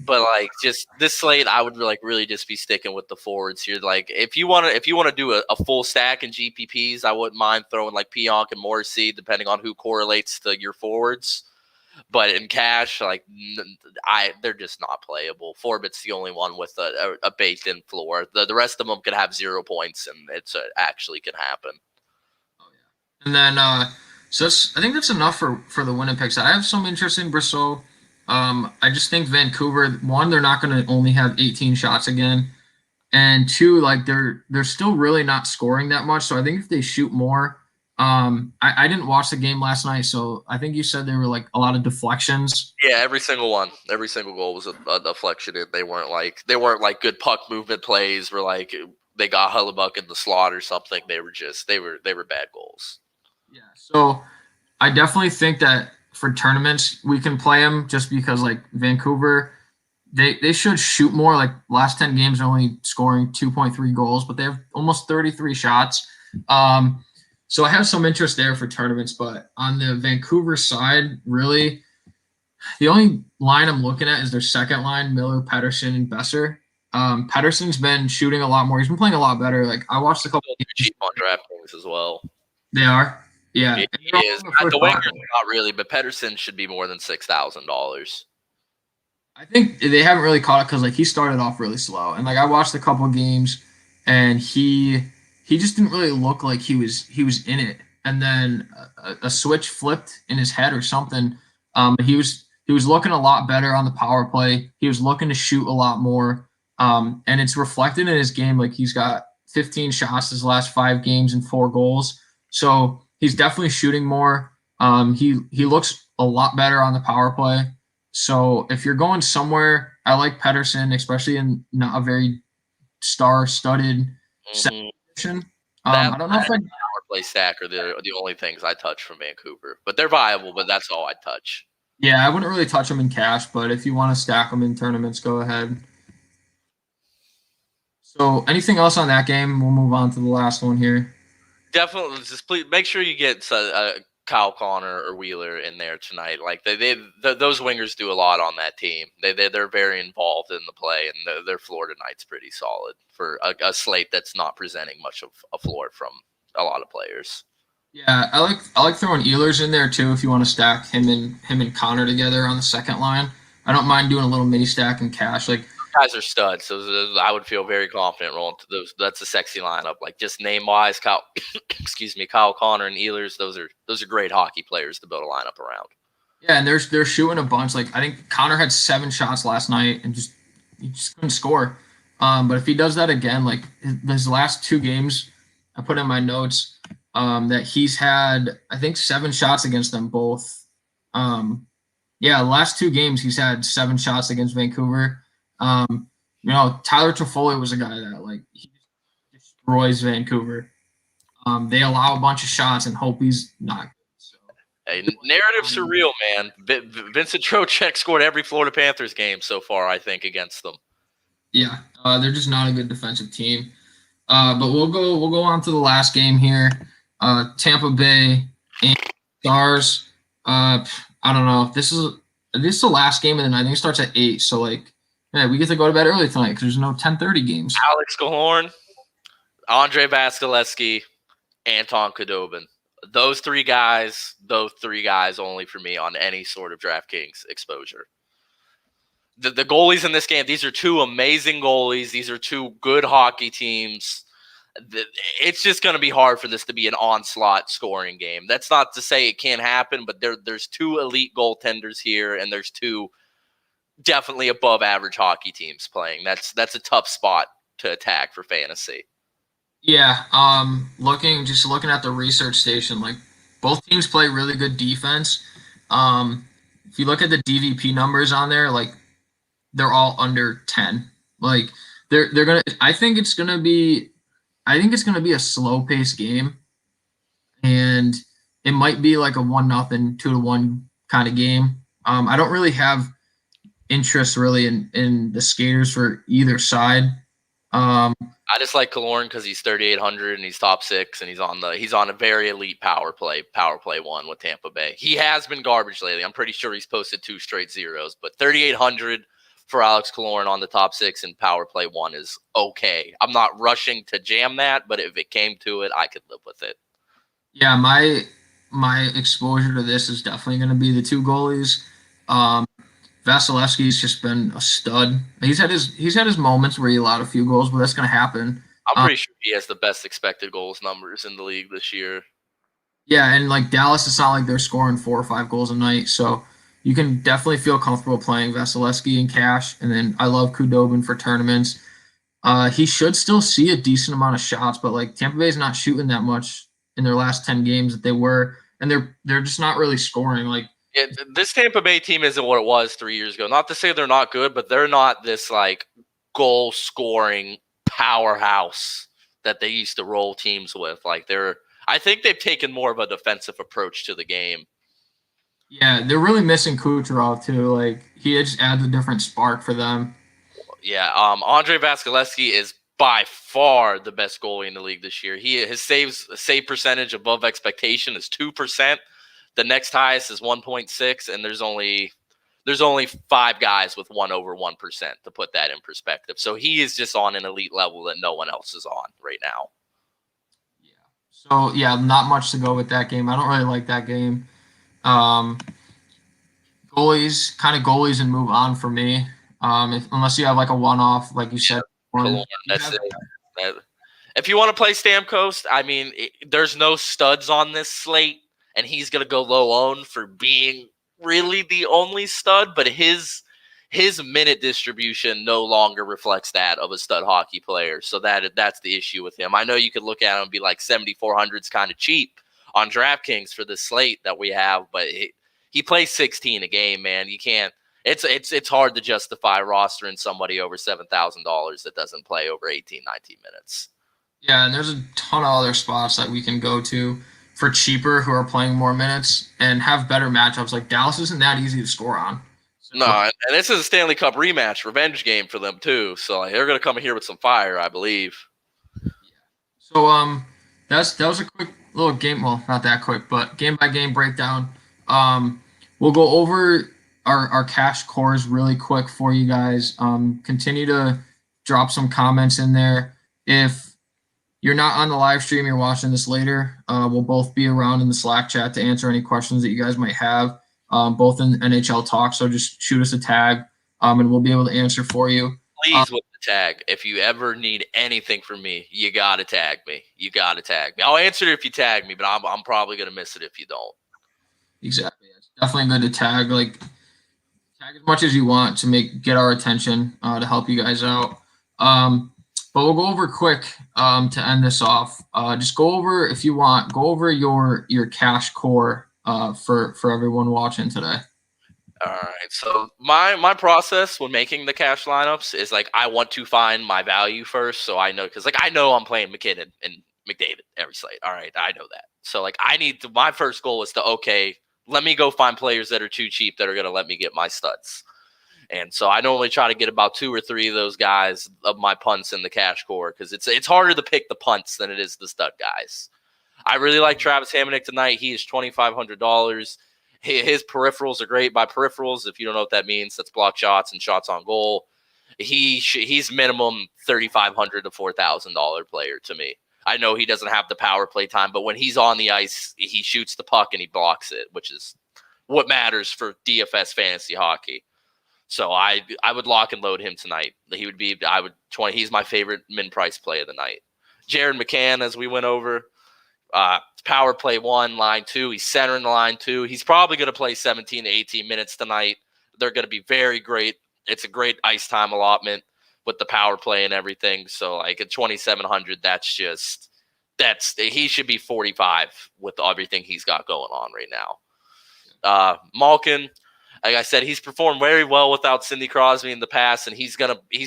but like just this slate, I would like really just be sticking with the forwards here. Like if you want to do a full stack in GPPs, I wouldn't mind throwing like Peon and Morrissey, depending on who correlates to your forwards. But in cash, like they're just not playable. Forbit's the only one with a baked-in floor. The rest of them could have 0 points, and it actually can happen. Oh yeah. And then so I think that's enough for the Winnipeg side. I have some interest in Brosseau. I just think Vancouver, one, they're not going to only have 18 shots again, and 2, like they're still really not scoring that much. So I think if they shoot more. I didn't watch the game last night, so I think you said there were like a lot of deflections. Yeah, every single one. Every single goal was a deflection. They weren't like good puck movement plays where like they got Hellebuyck in the slot or something. They were bad goals. Yeah. So I definitely think that for tournaments we can play them just because like Vancouver, they should shoot more. Like last 10 games are only scoring 2.3 goals, but they have almost 33 shots. So I have some interest there for tournaments, but on the Vancouver side, really, the only line I'm looking at is their second line, Miller, Pettersson, and Besser. Pettersson's been shooting a lot more. He's been playing a lot better. Like I watched a couple of cheap on DraftKings as well. They are? Yeah. He is. The Wingers not really, but Pettersson should be more than $6,000. I think they haven't really caught it because like he started off really slow. And like I watched a couple of games and he just didn't really look like he was in it. And then a switch flipped in his head or something. He was looking a lot better on the power play. He was looking to shoot a lot more. And it's reflected in his game. Like he's got 15 shots his last 5 games and 4 goals. So he's definitely shooting more. He looks a lot better on the power play. So if you're going somewhere, I like Pettersson, especially in not a very star-studded Hmm. section. That I don't know if I. power play stack are the only things I touch from Vancouver, but they're viable. But that's all I touch. Yeah, I wouldn't really touch them in cash, but if you want to stack them in tournaments, go ahead. So anything else on that game? We'll move on to the last one here. Definitely, just please make sure you get Kyle Connor or Wheeler in there tonight. Like those wingers do a lot on that team. They're very involved in the play, and their floor tonight's pretty solid for a slate that's not presenting much of a floor from a lot of players. Yeah, I like throwing Ehlers in there too if you want to stack him and Connor together on the second line. I don't mind doing a little mini stack in cash. Like Guys are studs, so I would feel very confident rolling to those. That's a sexy lineup. Like just name wise, Kyle, excuse me, Kyle Connor and Ehlers. Those are great hockey players to build a lineup around. yeah, and they're shooting a bunch. Like I think Connor had 7 shots last night and he just couldn't score. But if he does that again, like his last 2 games, I put in my notes that he's had I think 7 shots against them both. Yeah, the last 2 games he's had 7 shots against Vancouver. Tyler Toffoli was a guy that like he destroys Vancouver. They allow a bunch of shots and hope he's not good. So. Hey, narratives are real, man. Vincent Trocheck scored every Florida Panthers game so far, I think, against them. Yeah, they're just not a good defensive team. But we'll go on to the last game here. Tampa Bay and Stars. I don't know. This is the last game, and then I think it starts at 8. So like, yeah, we get to go to bed early tonight because there's no 10:30 games. Alex Killorn, Andre Vasilevskiy, Anton Khudobin. Those three guys only for me on any sort of DraftKings exposure. The goalies in this game, these are 2 amazing goalies. These are 2 good hockey teams. It's just going to be hard for this to be an onslaught scoring game. That's not to say it can't happen, but there's 2 elite goaltenders here, and there's 2 definitely above average hockey teams playing. That's a tough spot to attack for fantasy. Yeah, looking at the research station, like both teams play really good defense. If you look at the DVP numbers on there, like they're all under 10. Like they're gonna. I think it's gonna be a slow paced game, and it might be like a 1-0, 2-1 kind of game. I don't really have interest really in the skaters for either side. I just like Killorn because he's 3,800 and he's top 6 and he's on a very elite power play 1 with Tampa Bay. He has been garbage lately. I'm pretty sure he's posted 2 straight zeros, but 3,800 for Alex Killorn on the top 6 and power play 1 is okay. I'm not rushing to jam that, but if it came to it, I could live with it. Yeah, my exposure to this is definitely going to be the 2 goalies. Vasilevskiy's just been a stud. He's had his moments where he allowed a few goals, but that's going to happen. I'm pretty sure he has the best expected goals numbers in the league this year. Yeah, and like Dallas, it's not like they're scoring 4 or 5 goals a night, so you can definitely feel comfortable playing Vasilevskiy in cash. And then I love Khudobin for tournaments. He should still see a decent amount of shots, but like Tampa Bay's not shooting that much in their last 10 games that they were, and they're just not really scoring. Like this Tampa Bay team isn't what it was 3 years ago. Not to say they're not good, but they're not this like goal scoring powerhouse that they used to roll teams with. Like I think they've taken more of a defensive approach to the game. Yeah, they're really missing Kucherov too. Like he just adds a different spark for them. Yeah, Andre Vasilevskiy is by far the best goalie in the league this year. His save percentage above expectation is 2%. The next highest is 1.6, and there's only 5 guys with 1 over 1% to put that in perspective. So he is just on an elite level that no one else is on right now. Yeah. So yeah, not much to go with that game. I don't really like that game. Goalies and move on for me. Unless you have like a one-off, like you said. That's it. If you want to play Stamkos, I mean, there's no studs on this slate, and he's going to go low owned for being really the only stud, but his minute distribution no longer reflects that of a stud hockey player. So that's the issue with him. I know you could look at him and be like 7,400 is kind of cheap on DraftKings for the slate that we have, but he plays 16 a game, man. You can't. It's hard to justify rostering somebody over $7,000 that doesn't play over 18, 19 minutes. Yeah, and there's a ton of other spots that we can go to for cheaper who are playing more minutes and have better matchups. Like Dallas isn't that easy to score on. So, no, and this is a Stanley Cup rematch, revenge game for them too. So they're going to come here with some fire, I believe. So that was a quick little game. Well, not that quick, but game by game breakdown. We'll go over our cash cores really quick for you guys. Continue to drop some comments in there. If you're not on the live stream, you're watching this later, we'll both be around in the Slack chat to answer any questions that you guys might have, both in NHL Talk. So just shoot us a tag, and we'll be able to answer for you. Please with the tag. If you ever need anything from me, you got to tag me. You got to tag me. I'll answer it if you tag me, but I'm probably going to miss it if you don't. Exactly. It's definitely good to tag. Like, tag as much as you want to get our attention, to help you guys out. But we'll go over quick to end this off. Just go over, if you want, go over your cash core for everyone watching today. All right. So my process when making the cash lineups is like I want to find my value first, so I know because I know I'm playing McKinnon and McDavid every slate. All right, I know that. So like my first goal is to let me go find players that are too cheap that are going to let me get my studs. And so I normally try to get about 2 or 3 of those guys of my punts in the cash core because it's harder to pick the punts than it is the stud guys. I really like Travis Hamnick tonight. He is $2,500. His peripherals are great. By peripherals, if you don't know what that means, that's block shots and shots on goal. He's minimum $3,500 to $4,000 player to me. I know he doesn't have the power play time, but when he's on the ice, he shoots the puck and he blocks it, which is what matters for DFS fantasy hockey. So I would lock and load him tonight. He's my favorite min price play of the night. Jared McCann, as we went over, power play 1, line 2. He's centering the line 2. He's probably going to play 17 to 18 minutes tonight. They're going to be very great. It's a great ice time allotment with the power play and everything. So like at 2,700, he should be 45 with everything he's got going on right now. Malkin, like I said, he's performed very well without Sidney Crosby in the past, and he's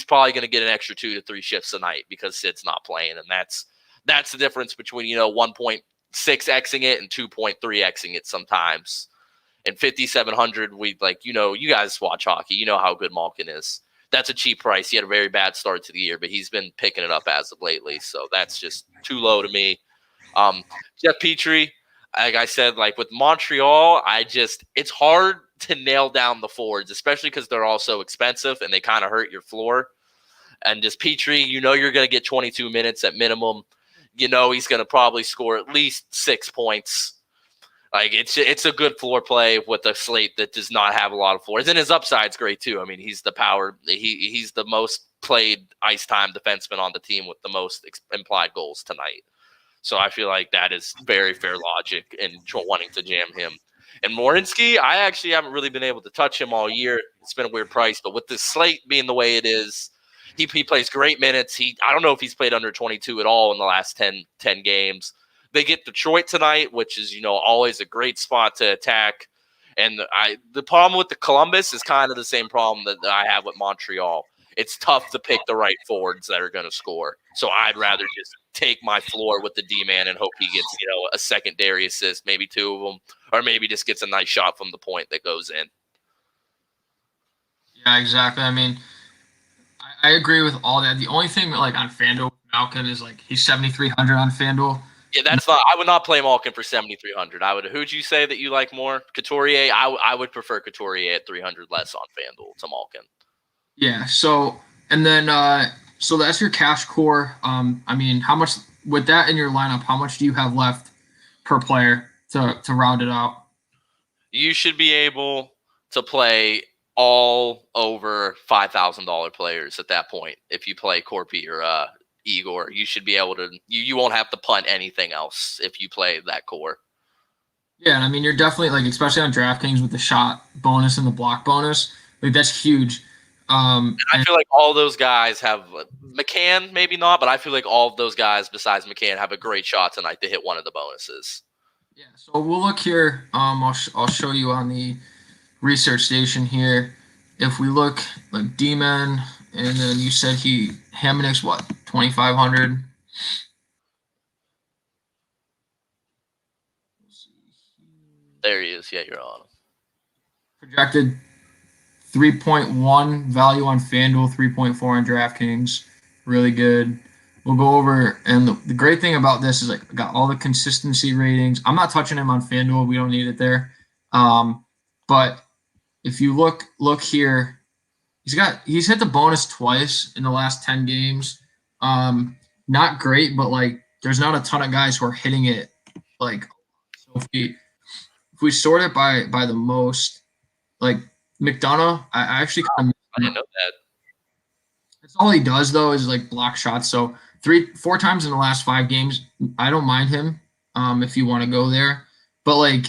probably gonna get an extra 2 to 3 shifts a night because Sid's not playing, and that's the difference between 1.6xing it and 2.3xing it sometimes. And 5,700, you guys watch hockey, you know how good Malkin is. That's a cheap price. He had a very bad start to the year, but he's been picking it up as of lately, so that's just too low to me. Jeff Petrie, like I said, like with Montreal, it's hard to nail down the forwards, especially because they're all so expensive and they kind of hurt your floor. And just Petrie, you're going to get 22 minutes at minimum. He's going to probably score at least 6 points. Like it's a good floor play with a slate that does not have a lot of floors, and his upside's great too. I mean, he's he's the most played ice time defenseman on the team with the most implied goals tonight. So I feel like that is very fair logic in wanting to jam him. And Morinsky, I actually haven't really been able to touch him all year. It's been a weird price, but with this slate being the way it is, he plays great minutes. I don't know if he's played under 22 at all in the last 10 games. They get Detroit tonight, which is, always a great spot to attack. And the problem with the Columbus is kind of the same problem that I have with Montreal. It's tough to pick the right forwards that are going to score. So I'd rather just take my floor with the D-man and hope he gets, a secondary assist, maybe 2 of them, or maybe just gets a nice shot from the point that goes in. Yeah, exactly. I mean, I agree with all that. The only thing on FanDuel, Malkin is he's 7,300 on FanDuel. Yeah, I would not play Malkin for 7,300. Who'd you say that you like more? Couturier? I would prefer Couturier at 300 less on FanDuel to Malkin. Yeah. So that's your cash core. I mean, how much with that in your lineup? How much do you have left per player to round it out? You should be able to play all over $5,000 players at that point. If you play Corpy or Igor, you should be able to. You won't have to punt anything else if you play that core. Yeah, and I mean, you're definitely especially on DraftKings with the shot bonus and the block bonus. That's huge. I feel like all those guys have Mccann, maybe not, but I feel like all of those guys besides Mccann have a great shot tonight to hit one of the bonuses. Yeah, so we'll look here. I'll show you on the research station here. If we look like D-Man, and then you said Hamnick's what, 2,500? There he is. Yeah, you're on him. Projected 3.1 value on FanDuel, 3.4 on DraftKings. Really good. We'll go over, and the great thing about this is like got all the consistency ratings. I'm not touching him on FanDuel. We don't need it there. But if you look here, he's hit the bonus twice in the last 10 games. Not great, but like there's not a ton of guys who are hitting it. Like, so if we sort it by the most, like McDonough, I actually kind of, I didn't know that. that's all he does though is like block shots. So 4 times in the last 5 games, I don't mind him if you want to go there. But like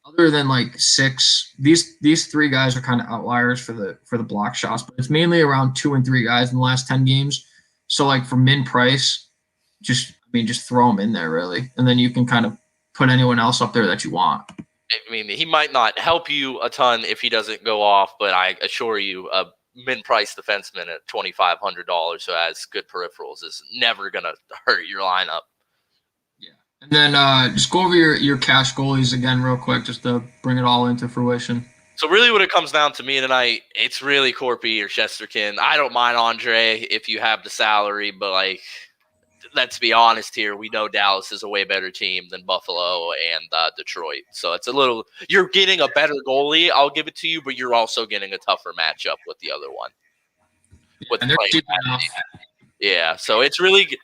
other than like 6, these 3 guys are kind of outliers for the block shots, but it's mainly around 2 and 3 guys in the last 10 games. So like for min price, just throw them in there really, and then you can kind of put anyone else up there that you want. I mean, he might not help you a ton if he doesn't go off, but I assure you, a min-price defenseman at $2,500 who has good peripherals is never going to hurt your lineup. Yeah, and then just go over your cash goalies again real quick, just to bring it all into fruition. So really what it comes down to me tonight, it's really Corpy or Shesterkin. I don't mind Andre if you have the salary, but like, let's be honest here. We know Dallas is a way better team than Buffalo and Detroit. So it's you're getting a better goalie. I'll give it to you, but you're also getting a tougher matchup with the other one. Yeah. So it's really,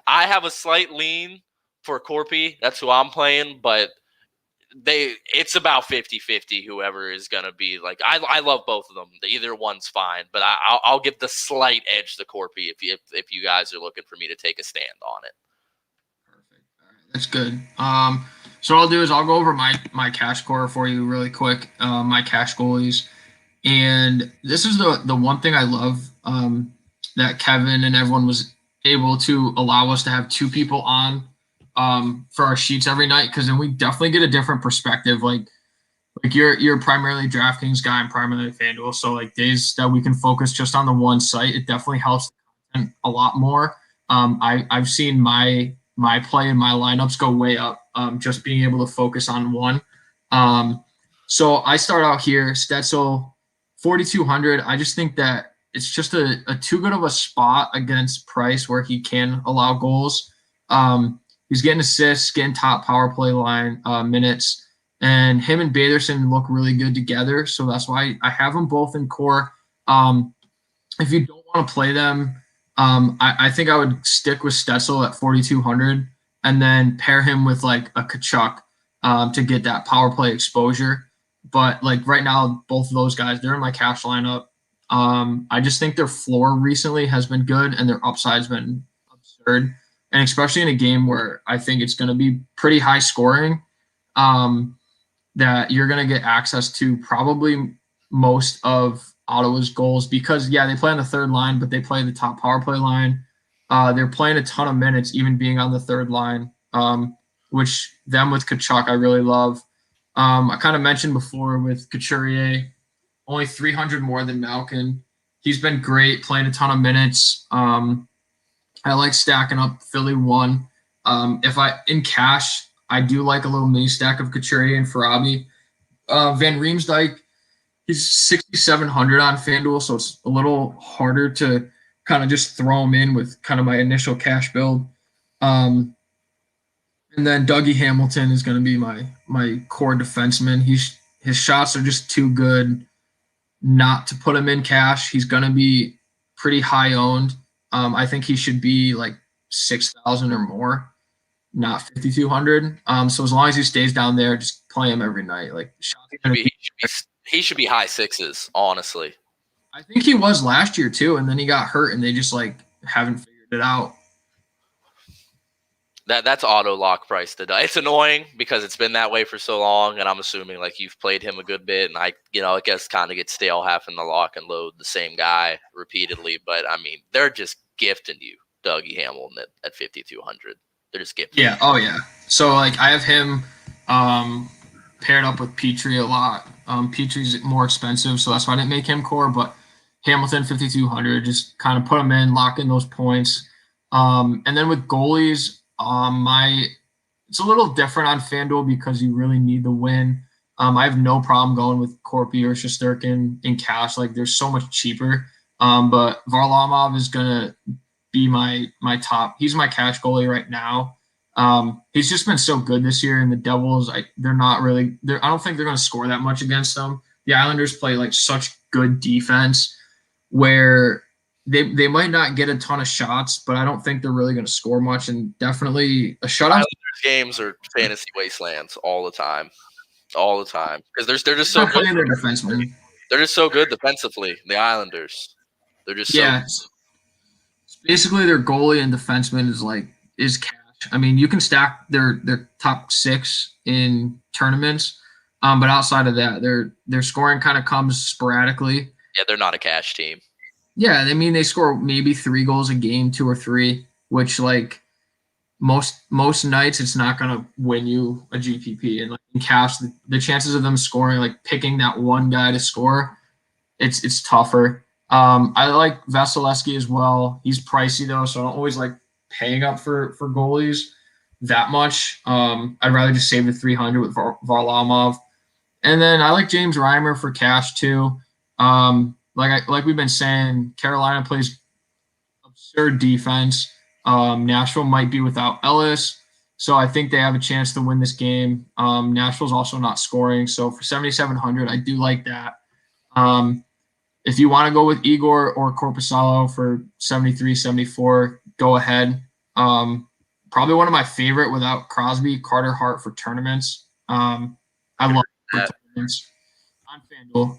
I have a slight lean for Corpy. That's who I'm playing, but it's about 50-50 whoever is going to be. Like, I love both of them. Either one's fine, but I'll give the slight edge to Corpy if you guys are looking for me to take a stand on it. Perfect. All right, that's good. So what I'll do is I'll go over my cash core for you really quick, my cash goalies. And this is the one thing I love that Kevin and everyone was able to allow us to have 2 people on for our sheets every night, because then we definitely get a different perspective. Like you're primarily DraftKings guy, I'm primarily FanDuel, so like days that we can focus just on the one site, it definitely helps the content a lot more. I've seen my play and my lineups go way up just being able to focus on one. So I start out here, Stetzel, 4,200. I just think that it's just a too good of a spot against Price where he can allow goals. He's getting assists, getting top power play line minutes, and him and Batherson look really good together. So that's why I have them both in core. If you don't want to play them, I think I would stick with Stetzel at 4,200 and then pair him with like a Tkachuk to get that power play exposure. But like right now, both of those guys, they're in my cash lineup. I just think their floor recently has been good and their upside's been absurd. And especially in a game where I think it's going to be pretty high scoring, that you're going to get access to probably most of Ottawa's goals because, yeah, they play on the third line, but they play the top power play line. They're playing a ton of minutes, even being on the third line, which them with Tkachuk I really love. I kind of mentioned before with Couturier, only 300 more than Malkin. He's been great, playing a ton of minutes. I like stacking up Philly 1. In cash, I do like a little mini stack of Couturier and Farabi. Van Riemsdyk, he's 6,700 on FanDuel, so it's a little harder to kind of just throw him in with kind of my initial cash build. And then Dougie Hamilton is going to be my core defenseman. His shots are just too good not to put him in cash. He's going to be pretty high owned. I think he should be like 6,000 or more, not 5,200. So as long as he stays down there, just play him every night. Like he should be high 6s, honestly. I think he was last year too, and then he got hurt, and they just like haven't figured it out. That's auto lock price to die. It's annoying because it's been that way for so long, and I'm assuming like you've played him a good bit, and I guess kind of get stale having the lock and load the same guy repeatedly. But I mean, they're just gifting you Dougie Hamilton at 5,200. They're just gifting. Yeah. Oh yeah. So like I have him paired up with Petrie a lot. Petrie's more expensive, so that's why I didn't make him core. But Hamilton 5,200, just kind of put him in, lock in those points. And then with goalies, it's a little different on FanDuel because you really need the win. I have no problem going with Corpy or Shesterkin in cash. Like, they're so much cheaper. But Varlamov is gonna be my top. He's my cash goalie right now. He's just been so good this year, and the Devils, they're not really. I don't think they're going to score that much against them. The Islanders play like such good defense where they might not get a ton of shots, but I don't think they're really going to score much. And definitely a shutout. Islanders games are fantasy wastelands all the time, because they're just so good. Their defensemen. They're just so good defensively. The Islanders, they're just Basically, their goalie and defenseman is cash. I mean, you can stack their top 6 in tournaments, but outside of that, their scoring kind of comes sporadically. Yeah, they're not a cash team. Yeah, I mean, they score maybe 3 goals a game, 2 or 3, which like most nights it's not going to win you a GPP. And like in cash, the chances of them scoring, like picking that one guy to score, it's tougher. I like Vasilevskiy as well. He's pricey though, so I don't always like paying up for goalies that much. I'd rather just save the 300 with Varlamov. And then I like James Reimer for cash too. Like we've been saying, Carolina plays absurd defense. Nashville might be without Ellis, so I think they have a chance to win this game. Nashville's also not scoring, so for 7,700, I do like that. If you want to go with Igor or Korpisalo for 73, 74, go ahead. Probably one of my favorite without Crosby, Carter Hart for tournaments. I love for tournaments on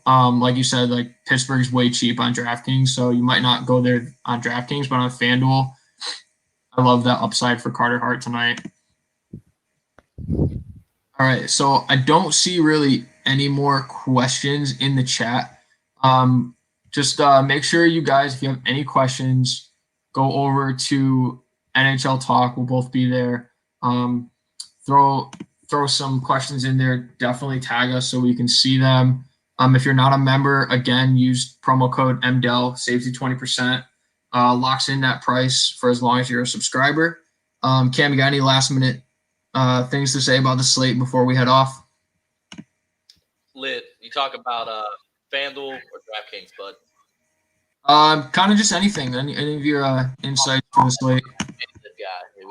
FanDuel. Like you said, like Pittsburgh's way cheap on DraftKings, so you might not go there on DraftKings, but on FanDuel, I love that upside for Carter Hart tonight. All right, so I don't see really any more questions in the chat. Just make sure you guys, if you have any questions, go over to NHL Talk. We'll both be there. Throw some questions in there. Definitely tag us so we can see them. If you're not a member, again, use promo code Mdell, saves you 20%. Locks in that price for as long as you're a subscriber. Cam, you got any last minute things to say about the slate before we head off? Lit. You talk about FanDuel or DraftKings, bud? Kind of just anything. Any of your insights from the slate?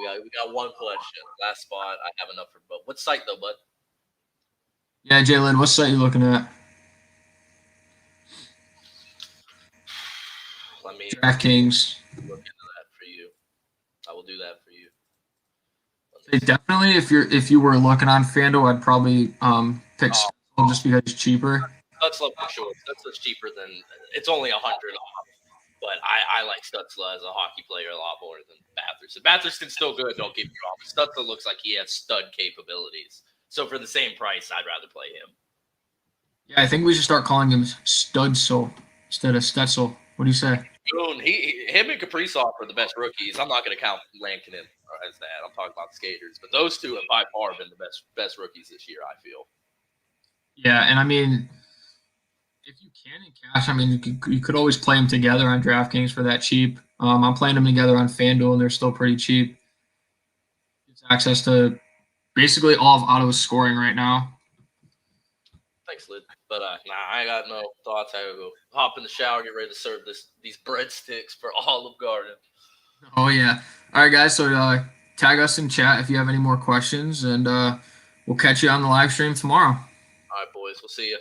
Yeah, we got one question. Last spot. I have enough for both. What site though, bud? Yeah, Jalen, what site you looking at? Let me DraftKings. look into that for you. I will do that for you. Definitely, if you were looking on FanDuel, I'd probably pick Stutzel just because it's cheaper. Stutzel for sure. Stutzel's cheaper than it's only $100 off. But I like Stutzel as a hockey player a lot more than Batherson. Batherson's still good, don't get me wrong. But Stutzel looks like he has stud capabilities. So for the same price, I'd rather play him. Yeah, I think we should start calling him Studzel instead of Stutzel. What do you say? Boone, him and Kaprizov are the best rookies. I'm not going to count Lankinen as that. I'm talking about skaters. But those two have by far been the best rookies this year, I feel. Yeah, and I mean, if you can in cash, I mean, you could always play them together on DraftKings for that cheap. I'm playing them together on FanDuel, and they're still pretty cheap. It's access to basically all of Ottawa's scoring right now. Thanks, Lid. But I got no thoughts. I go hop in the shower, get ready to serve these breadsticks for Olive Garden. Oh, yeah. All right, guys, so tag us in chat if you have any more questions, and we'll catch you on the live stream tomorrow. All right, boys. We'll see you.